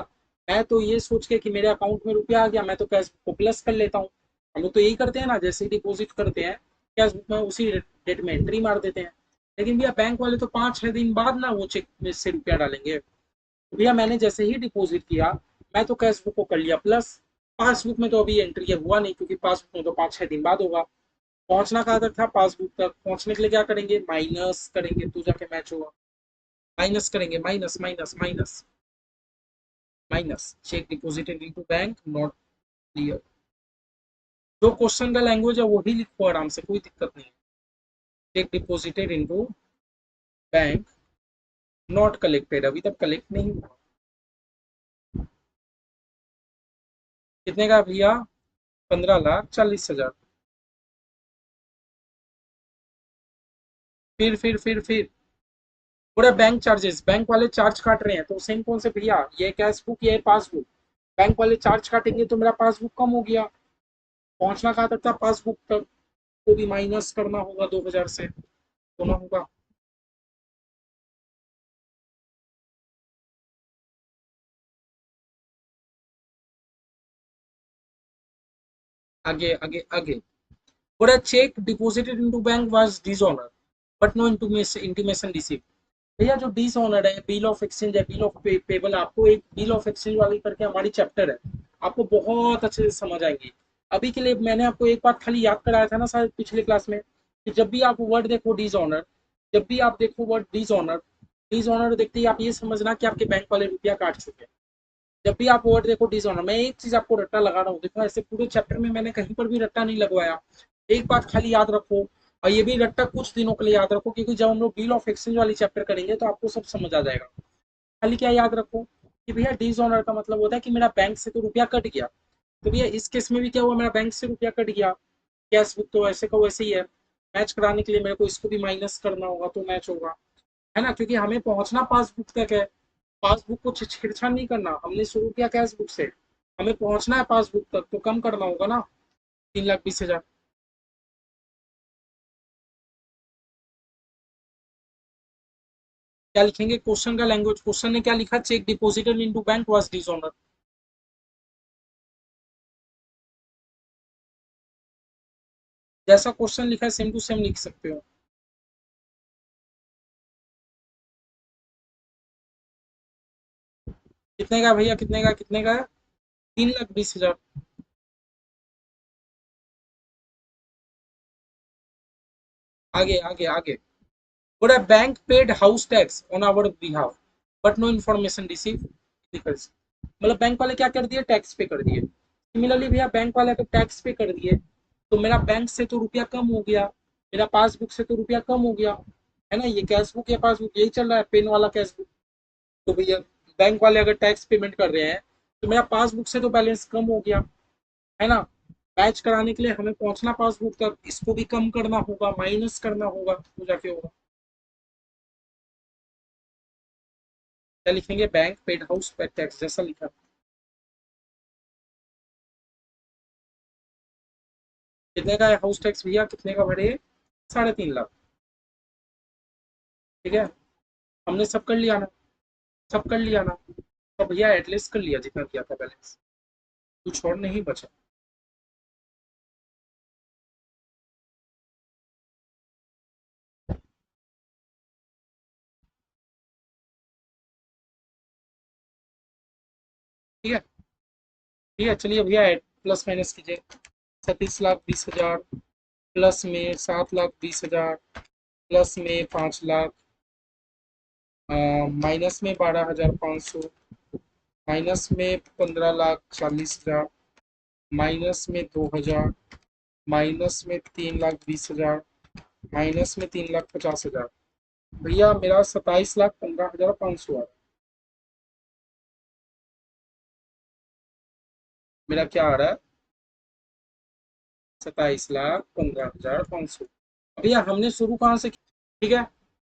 मैं तो ये सोच के कि मेरे अकाउंट में रुपया आ गया, मैं तो कैश बुक को प्लस कर लेता हूँ। हम लोग तो यही करते हैं ना, जैसे ही डिपॉजिट करते हैं कैश बुक में उसी डेट में एंट्री मार देते हैं। लेकिन भैया बैंक वाले तो 5-6 दिन बाद ना वो चेक में से रुपया डालेंगे। तो भैया मैंने जैसे ही डिपॉजिट किया, मैं तो कैश बुक को कर लिया प्लस। पासबुक में तो अभी एंट्री हुआ नहीं, क्योंकि पासबुक में तो 5-6 दिन बाद होगा। पहुंचना कहाँ तक था, पासबुक तक। पहुंचने के लिए क्या करेंगे, माइनस करेंगे तो जाके मैच होगा। माइनस करेंगे, minus minus minus minus. Check deposited into bank not clear. जो क्वेश्चन का लैंग्वेज है वही लिखो आराम से, कोई दिक्कत नहीं। Check deposited into bank not collected, अभी तक कलेक्ट नहीं हुआ। कितने का भैया, 15,40,000। फिर पूरे बैंक चार्जेस, बैंक वाले चार्ज काट रहे हैं तो सेम कौन से भैया, ये कैश बुक ये पासबुक। बैंक वाले चार्ज काटेंगे तो मेरा पासबुक कम हो गया। पहुंचना कहाँ तक था, पासबुक तक। को भी माइनस करना होगा 2,000 से, दोनों होगा। आगे आगे आगे। पूरा cheque deposited into bank was dishonour but no intimation receive. भैया जो डिसऑनर है, बिल ऑफ एक्सचेंज है, बिल ऑफ पेबल, आपको एक बिल ऑफ एक्सचेंज वाली करके हमारी चैप्टर है, आपको बहुत अच्छे से समझ आएंगी। अभी के लिए मैंने आपको एक बात खाली याद कराया था ना शायद पिछले क्लास में, कि जब भी आप वर्ड देखो डिसऑनर, जब भी आप देखो वर्ड डिसऑनर, डिसऑनर देखते ही आप ये समझना कि आपके बैंक वाले रुपया काट चुके हैं। जब भी आप वर्ड देखो डिसऑनर, मैं एक चीज आपको रट्टा लगा रहा हूँ, देखो ऐसे पूरे चैप्टर में मैंने कहीं पर भी रट्टा नहीं लगवाया। एक बात खाली याद रखो, और ये भी रट्टा कुछ दिनों के लिए याद रखो, क्योंकि जब हम लोग बिल ऑफ एक्सचेंज वाली चैप्टर करेंगे तो आपको सब समझ आ जाएगा। खाली क्या याद रखो कि भैया डिसऑनर का मतलब होता है कि मेरा बैंक से तो रुपया कट गया। तो भैया इस केस में भी क्या हुआ, मेरा बैंक से रुपया कट गया। कैश बुक तो ऐसे का वैसे ही है। मैच कराने के लिए मेरे को इसको भी माइनस करना होगा तो मैच होगा, है ना, क्योंकि हमें पहुंचना पासबुक तक है। पासबुक को छेड़छाड़ नहीं करना, हमने शुरू किया कैश बुक से, हमें पहुंचना है पासबुक तक तो कम करना होगा ना, 3,20,000। क्या लिखेंगे क्वेश्चन का लैंग्वेज, क्वेश्चन ने क्या लिखा, check deposited into bank was dishonour. जैसा क्वेश्चन लिखा है सेम टू सेम लिख सकते हो। कितने का भैया, कितने का, कितने का है, 3,20,000। आगे आगे आगे। पूरा bank paid house tax on our behalf but no information receive. मतलब बैंक वाले क्या कर दिए, टैक्स पे कर दिए। सिमिलरली भैया बैंक वाले अगर टैक्स पे कर दिए तो मेरा बैंक से तो रुपया कम हो गया, मेरा पासबुक से तो रुपया कम हो गया, है ना। ये कैश बुक या पासबुक यही चल रहा है, पेन वाला कैश बुक। तो भैया बैंक वाले अगर टैक्स पेमेंट कर रहे हैं तो मेरा पासबुक से तो बैलेंस कम हो गया, है ना। मैच कराने के लिए हमें पहुंचना पासबुक तक, इसको भी कम करना होगा, माइनस करना होगा तो जाके होगा। क्या लिखेंगे, bank paid house paid tax जैसा लिखा। कितने का है हाउस टैक्स भैया, कितने का भरे, 3.5 लाख। ठीक है, हमने सब कर लिया ना, सब कर लिया ना, तो भैया एटलीस्ट कर लिया जितना किया था बैलेंस, कुछ और नहीं बचा। ठीक है, ठीक है, चलिए भैया प्लस माइनस कीजिए। 37,20,000 प्लस में 7,20,000 प्लस में 5,00,000 माइनस में 12,500 माइनस में 15,40,000 माइनस में 2,000 माइनस में 3,20,000 माइनस में 3,50,000। भैया मेरा 27,15,500 आ रहा है। मेरा क्या आ रहा है? 27,15,500। भैया हमने शुरू कहाँ से किया? ठीक है,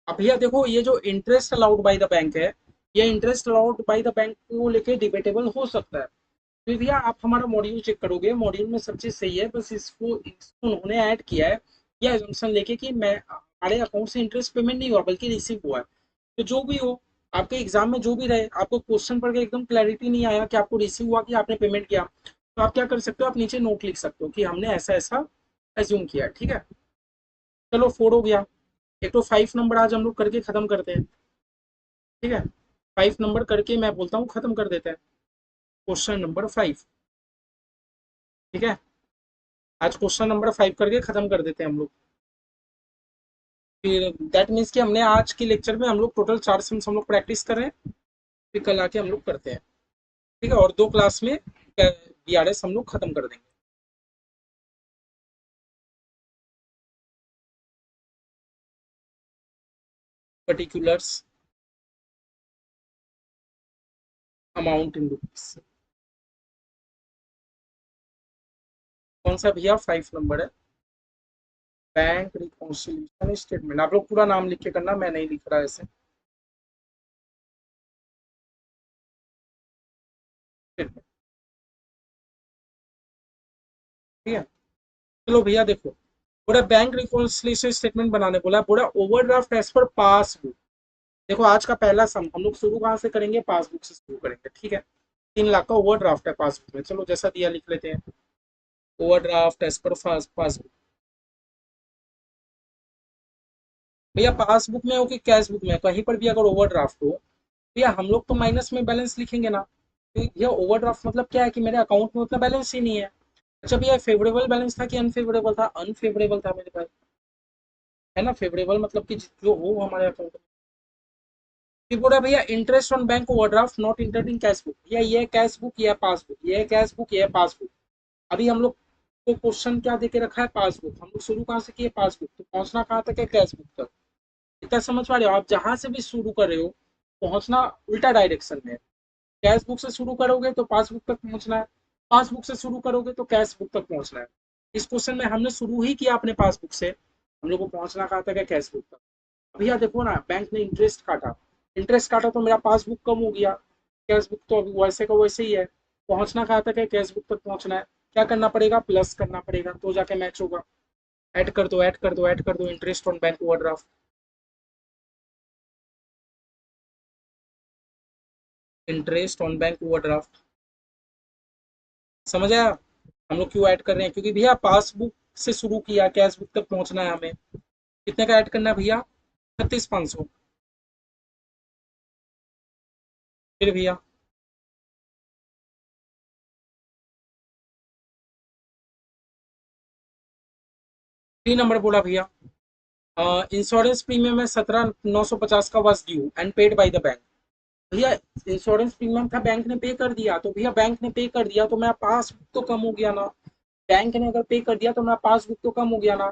अब भैया देखो ये जो interest allowed by the bank है, ये interest allowed by the bank को लेके डिबेटेबल हो सकता है। तो भैया आप हमारा मॉड्यूल चेक करोगे, मॉड्यूल में सब चीज सही है, बस इसको उन्होंने ऐड किया है यह एजम्पशन लेके कि मैं हमारे अकाउंट से इंटरेस्ट पेमेंट नहीं हुआ बल्कि रिसीव हुआ है। तो जो भी हो, आपके एग्जाम में जो भी रहे, आपको क्वेश्चन पढ़ के एकदम क्लैरिटी नहीं आया कि आपको रिसीव हुआ कि आपने पेमेंट किया, तो आप क्या कर सकते हो, आप नीचे नोट लिख सकते हो कि हमने ऐसा ऐसा एज्यूम किया। ठीक है, चलो 4 हो गया। एक तो 5 नंबर आज हम लोग करके खत्म करते हैं। ठीक है, 5 नंबर करके मैं बोलता हूँ खत्म कर देते हैं। Question number 5। ठीक है, आज क्वेश्चन नंबर 5 करके खत्म कर देते हैं हम लोग। फिर दैट मीन्स कि हमने आज के लेक्चर में हम लोग टोटल 4 सम्स हम लोग प्रैक्टिस कर रहे हैं। फिर कल आके हम लोग करते हैं। ठीक है, और 2 क्लास में बीआरएस हम लोग खत्म कर देंगे। Particulars amount in rupees. कौन सा भैया? 5 नंबर है, बैंक रिकॉन्सिलिएशन स्टेटमेंट। आप लोग पूरा नाम लिख के करना, मैं नहीं लिख रहा ऐसे। ठीक है, चलो भैया देखो, पूरा बैंक रिकॉन्सिलिएशन स्टेटमेंट बनाने बोला, पूरा ओवरड्राफ्ट एज पर पासबुक। देखो आज का पहला सम हम लोग शुरू कहाँ से करेंगे? पासबुक से शुरू करेंगे। ठीक है, 3 लाख का ओवरड्राफ्ट है पासबुक में, चलो जैसा दिया लिख लेते हैं। Overdraft as per passbook. भैया पासबुक में हो कि कैश बुक में, कहीं पर भी अगर ओवरड्राफ्ट हो, भैया हम लोग तो माइनस में बैलेंस लिखेंगे ना। तो यह ओवरड्राफ्ट मतलब क्या है कि मेरे अकाउंट में उतना बैलेंस ही नहीं है। अच्छा भैया फेवरेबल बैलेंस था कि अनफेवरेबल था? अनफेवरेबल था मेरे पास, है ना। फेवरेबल मतलब कि जो हो हमारे अकाउंट में। फिर बोला भैया interest on bank overdraft not entered in cash book. या ये कैश बुक, ये पासबुक, ये कैश बुक, ये पासबुक। अभी हम लोग को क्वेश्चन क्या देके रखा है? पासबुक। हम लोग शुरू कहाँ से किए? पासबुक। तो पहुंचना कहाँ तक है? कैश बुक तक। इतना समझ पा रहे हो? आप जहां से भी शुरू कर रहे हो, पहुंचना उल्टा डायरेक्शन में है। कैश बुक से शुरू करोगे तो पासबुक तक पहुंचना है, पासबुक से शुरू करोगे तो कैश बुक तक पहुंचना है। इस क्वेश्चन में हमने शुरू ही किया अपने पासबुक से, हम लोग को पहुंचना कहाँ तक है? कैश बुक तक। भैया देखो ना, बैंक ने इंटरेस्ट काटा, इंटरेस्ट काटा तो मेरा पासबुक कम हो गया, कैश बुक तो अभी वैसे का वैसे ही है। पहुंचना कहाँ तक है? कैश बुक तक पहुंचना है। क्या करना पड़ेगा? प्लस करना पड़ेगा, तो जाके मैच होगा। ऐड कर दो, ऐड कर दो, ऐड कर दो, interest on bank overdraft. Interest on bank overdraft. समझ आया हम लोग क्यों ऐड कर रहे हैं? क्योंकि भैया पासबुक से शुरू किया, कैश बुक तक पहुंचना है हमें। कितने का ऐड करना है भैया? 36,500। फिर भैया 3 नंबर बोला भैया, इंश्योरेंस प्रीमियम है 17,950 का was due and paid by the bank. भैया इंश्योरेंस प्रीमियम था, बैंक ने पे कर दिया, तो भैया बैंक ने पे कर दिया तो मेरा पासबुक तो कम हो गया ना। बैंक ने अगर पे कर दिया तो मेरा पासबुक तो कम हो गया ना।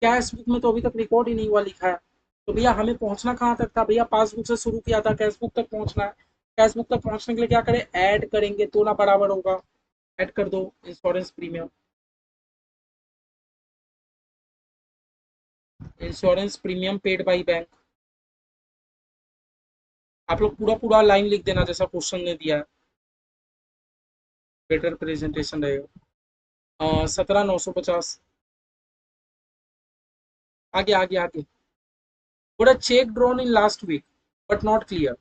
कैश बुक में तो अभी तक रिकॉर्ड ही नहीं हुआ लिखा है। तो भैया हमें पहुंचना कहाँ तक था? भैया पासबुक से शुरू किया था, कैश बुक तक पहुंचना है। कैश बुक तक पहुंचने के लिए क्या करें? ऐड करेंगे तो ना बराबर होगा। ऐड कर दो insurance premium. Insurance premium paid by bank. आप लोग पूरा पूरा लाइन लिख देना जैसा क्वेश्चन ने दिया है, बेटर प्रेजेंटेशन रहेगा। 17,950। आगे आगे आगे। बोला cheque drawn in last week but not clear.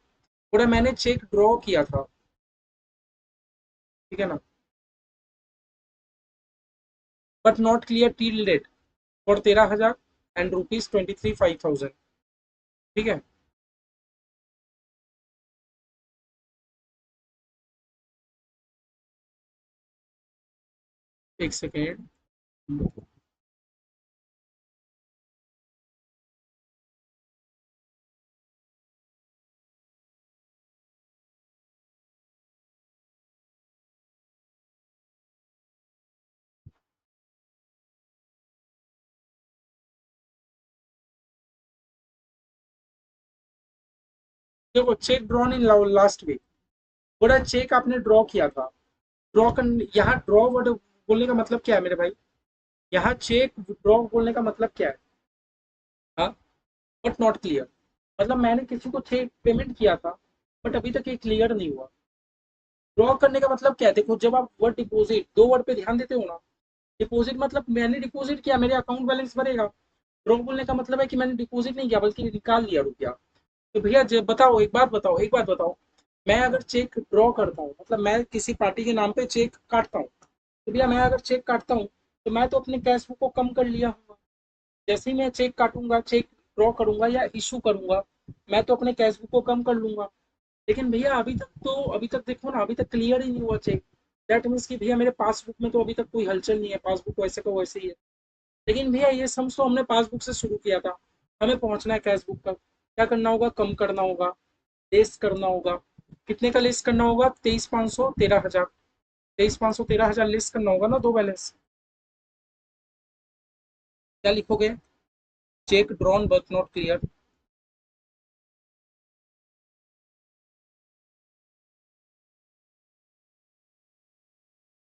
बोला मैंने चेक ड्रॉ किया था, ठीक है ना, but not clear till date for 13,000 and rupees 23,500। ठीक है, एक सेकेंड। देखो cheque drawn in last week, बोला चेक आपने ड्रॉ किया था। ड्रॉ कर, यहाँ ड्रॉ वर्ड बोलने का मतलब क्या है मेरे भाई? यहाँ चेक ड्रॉ बोलने का मतलब क्या है? हाँ, बट नॉट क्लियर, मतलब मैंने किसी को चेक पेमेंट किया था बट अभी तक ये क्लियर नहीं हुआ। ड्रॉ करने का मतलब क्या है? देखो जब आप वर्ड डिपॉजिट, दो वर्ड पे ध्यान देते हो ना। डिपॉजिट मतलब मैंने डिपॉजिट किया, मेरे अकाउंट बैलेंस भरेगा। ड्रॉ बोलने का मतलब है कि मैंने डिपॉजिट नहीं किया बल्कि निकाल लिया रुपया। तो भैया बताओ, एक बात बताओ, एक बात बताओ, मैं अगर चेक ड्रॉ करता हूँ मतलब मैं किसी पार्टी के नाम पे चेक काटता हूँ, तो भैया मैं अगर चेक काटता हूँ तो मैं तो अपने कैश बुक को कम कर लिया हूँ। जैसे ही मैं चेक काटूंगा, चेक ड्रॉ करूंगा या इशू करूंगा, मैं तो अपने कैश बुक को कम कर लूंगा। लेकिन भैया अभी तक देखो ना, अभी तक क्लियर ही नहीं हुआ चेक। दैट मीन्स कि भैया मेरे पासबुक में तो अभी तक कोई हलचल नहीं है, पासबुक वैसे का वैसे ही है। लेकिन भैया ये सम्स तो हमने पासबुक से शुरू किया था, हमें पहुंचना है कैश बुक तक। क्या करना होगा? कम करना होगा, लेस करना होगा। कितने का लेस करना होगा? 23,500 13,000। 23,500 13,000 लेस करना होगा ना दो बैलेंस। क्या लिखोगे? Cheque drawn but not clear.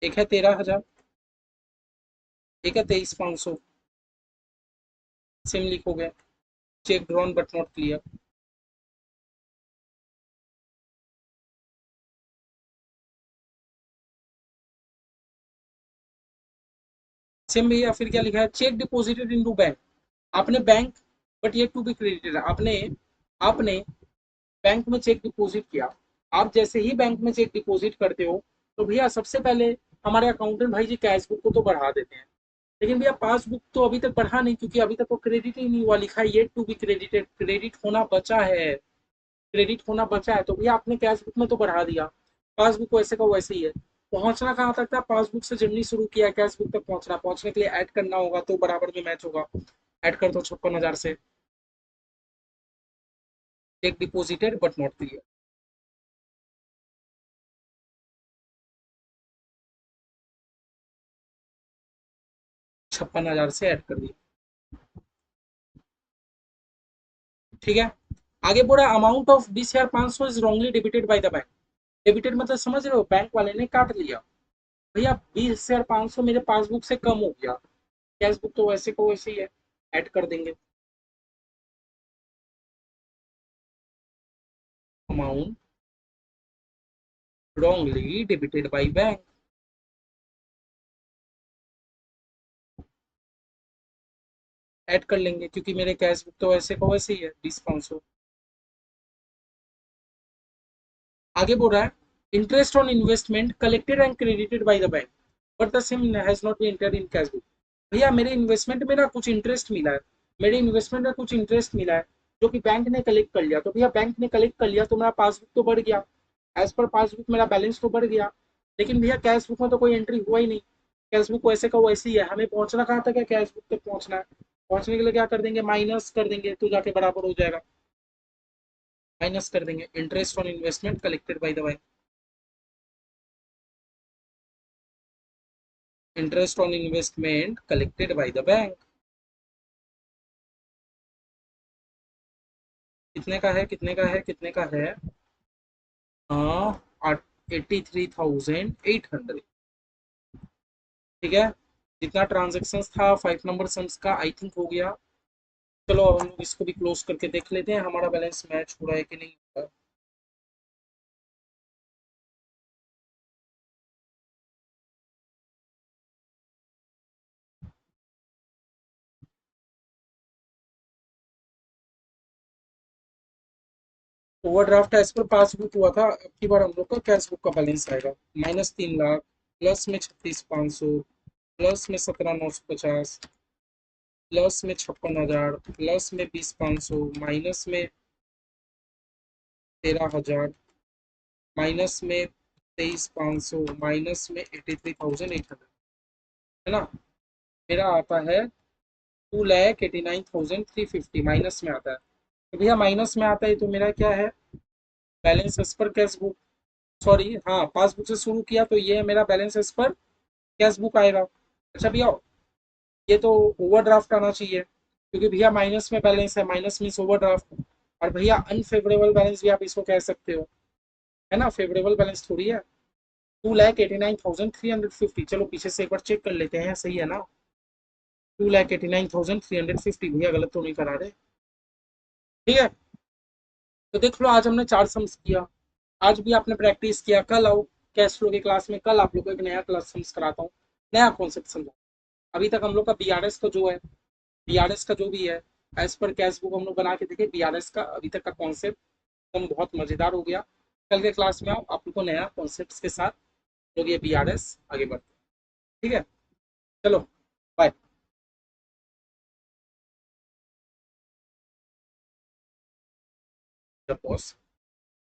एक है 13,000, एक है 23,500। सेम लिखोगे, cheque drawn but not clear. Same भैया फिर क्या लिखा है? Cheque deposited into bank. आपने bank, but yet to be credited, आपने आपने बैंक में चेक डिपॉजिट किया। आप जैसे ही बैंक में चेक डिपॉजिट करते हो तो भैया सबसे पहले हमारे अकाउंटेंट भाई जी कैश बुक को तो बढ़ा देते हैं। लेकिन भैया पासबुक तो अभी तक बढ़ा नहीं, क्योंकि अभी तक वो क्रेडिट ही नहीं हुआ, लिखा है ये टू बी क्रेडिटेड, क्रेडिट होना बचा है। क्रेडिट होना बचा है तो भैया आपने कैश बुक में तो बढ़ा दिया, पासबुक वैसे का वैसे ही है। पहुंचना कहाँ तक था? पासबुक से जर्नी शुरू किया, कैश बुक तक पहुंचना, पहुंचने के लिए ऐड करना होगा तो बराबर में मैच होगा। ऐड कर दो 56,000 से। Check deposited but not clear. 56,000 से ऐड कर दिया। ठीक है, आगे बोला amount of 20,500 is wrongly debited bye the bank. Debited मतलब समझ रहे हो, बैंक वाले ने काट लिया। भैया 20,500 मेरे पासबुक से कम हो गया, कैश बुक तो वैसे को वैसे ही है, ऐड कर देंगे। Amount wrongly debited by bank, add कर लेंगे क्योंकि मेरे कैश बुक तो वैसे को वैसे ही है 20,500। आगे बोल रहा है interest on investment collected and credited by the bank but the same has not been entered in cash book. भैया मेरे इन्वेस्टमेंट में ना कुछ इंटरेस्ट मिला है, मेरे इन्वेस्टमेंट में कुछ इंटरेस्ट मिला है जो कि बैंक ने कलेक्ट कर लिया। तो भैया बैंक ने कलेक्ट कर लिया तो मेरा पासबुक तो बढ़ गया, एज पर पासबुक मेरा बैलेंस तो बढ़ गया। लेकिन भैया कैश बुक में तो कोई एंट्री हुआ ही नहीं, कैश बुक वैसे का वैसे ही है। हमें पहुंचना कहाँ तक है? कैश बुक तक पहुंचना है। पहुंचने के लिए क्या कर देंगे? माइनस कर देंगे तो जाके बराबर हो जाएगा। माइनस कर देंगे interest on investment collected by the bank. Interest on investment collected by the bank कितने का है? कितने का है? कितने का है? हाँ, 83,800। ठीक है, जितना ट्रांजेक्शन था 5 नंबर सम्स का आई थिंक हो गया। चलो अब हम इसको भी क्लोज करके देख लेते हैं हमारा बैलेंस मैच हो रहा है कि नहीं हो रहा है। ओवरड्राफ्ट एज पर पासबुक हुआ था, अब की बार हम लोग का कैश बुक का बैलेंस आएगा -3 लाख, प्लस में 36,500, प्लस में 17,950, प्लस में 56,000, प्लस में 20,500, माइनस में 13,000, माइनस में 23,500, माइनस में 83,800, है ना। मेरा आता है 2,89,350 माइनस में आता है। तो भैया माइनस में आता है तो मेरा क्या है, balance as per cash book, sorry हाँ पासबुक से शुरू किया तो ये है मेरा balance as per cash book आएगा। अच्छा भैया ये तो ओवरड्राफ्ट आना चाहिए, क्योंकि भैया माइनस में बैलेंस है, माइनस मीन्स ओवरड्राफ्ट। और भैया अनफेवरेबल बैलेंस भी आप इसको कह सकते हो, है ना, फेवरेबल बैलेंस थोड़ी है। 2,89,350, चलो पीछे से एक बार चेक कर लेते हैं, सही है ना। 2,89,350, भैया गलत तो नहीं करा रहे। ठीक है, तो देख लो आज हमने 4 सम्स किया, आज भी आपने प्रैक्टिस किया, कल आओ कैश फ्लो की क्लास में, कल आप लोग को एक नया क्लास सम्स कराता हूँ, नया कॉन्सेप्ट समझा। अभी तक हम लोग का बीआरएस का जो है, बीआरएस का जो भी है, एज पर कैश बुक हम लोग बना के देखे, बीआरएस का अभी तक का कॉन्सेप्ट एकदम बहुत मजेदार हो गया। कल के क्लास में आओ, आप लोग को नया कॉन्सेप्ट के साथ लोग ये बीआरएस आगे बढ़ते हैं। ठीक है, चलो बाय। बॉस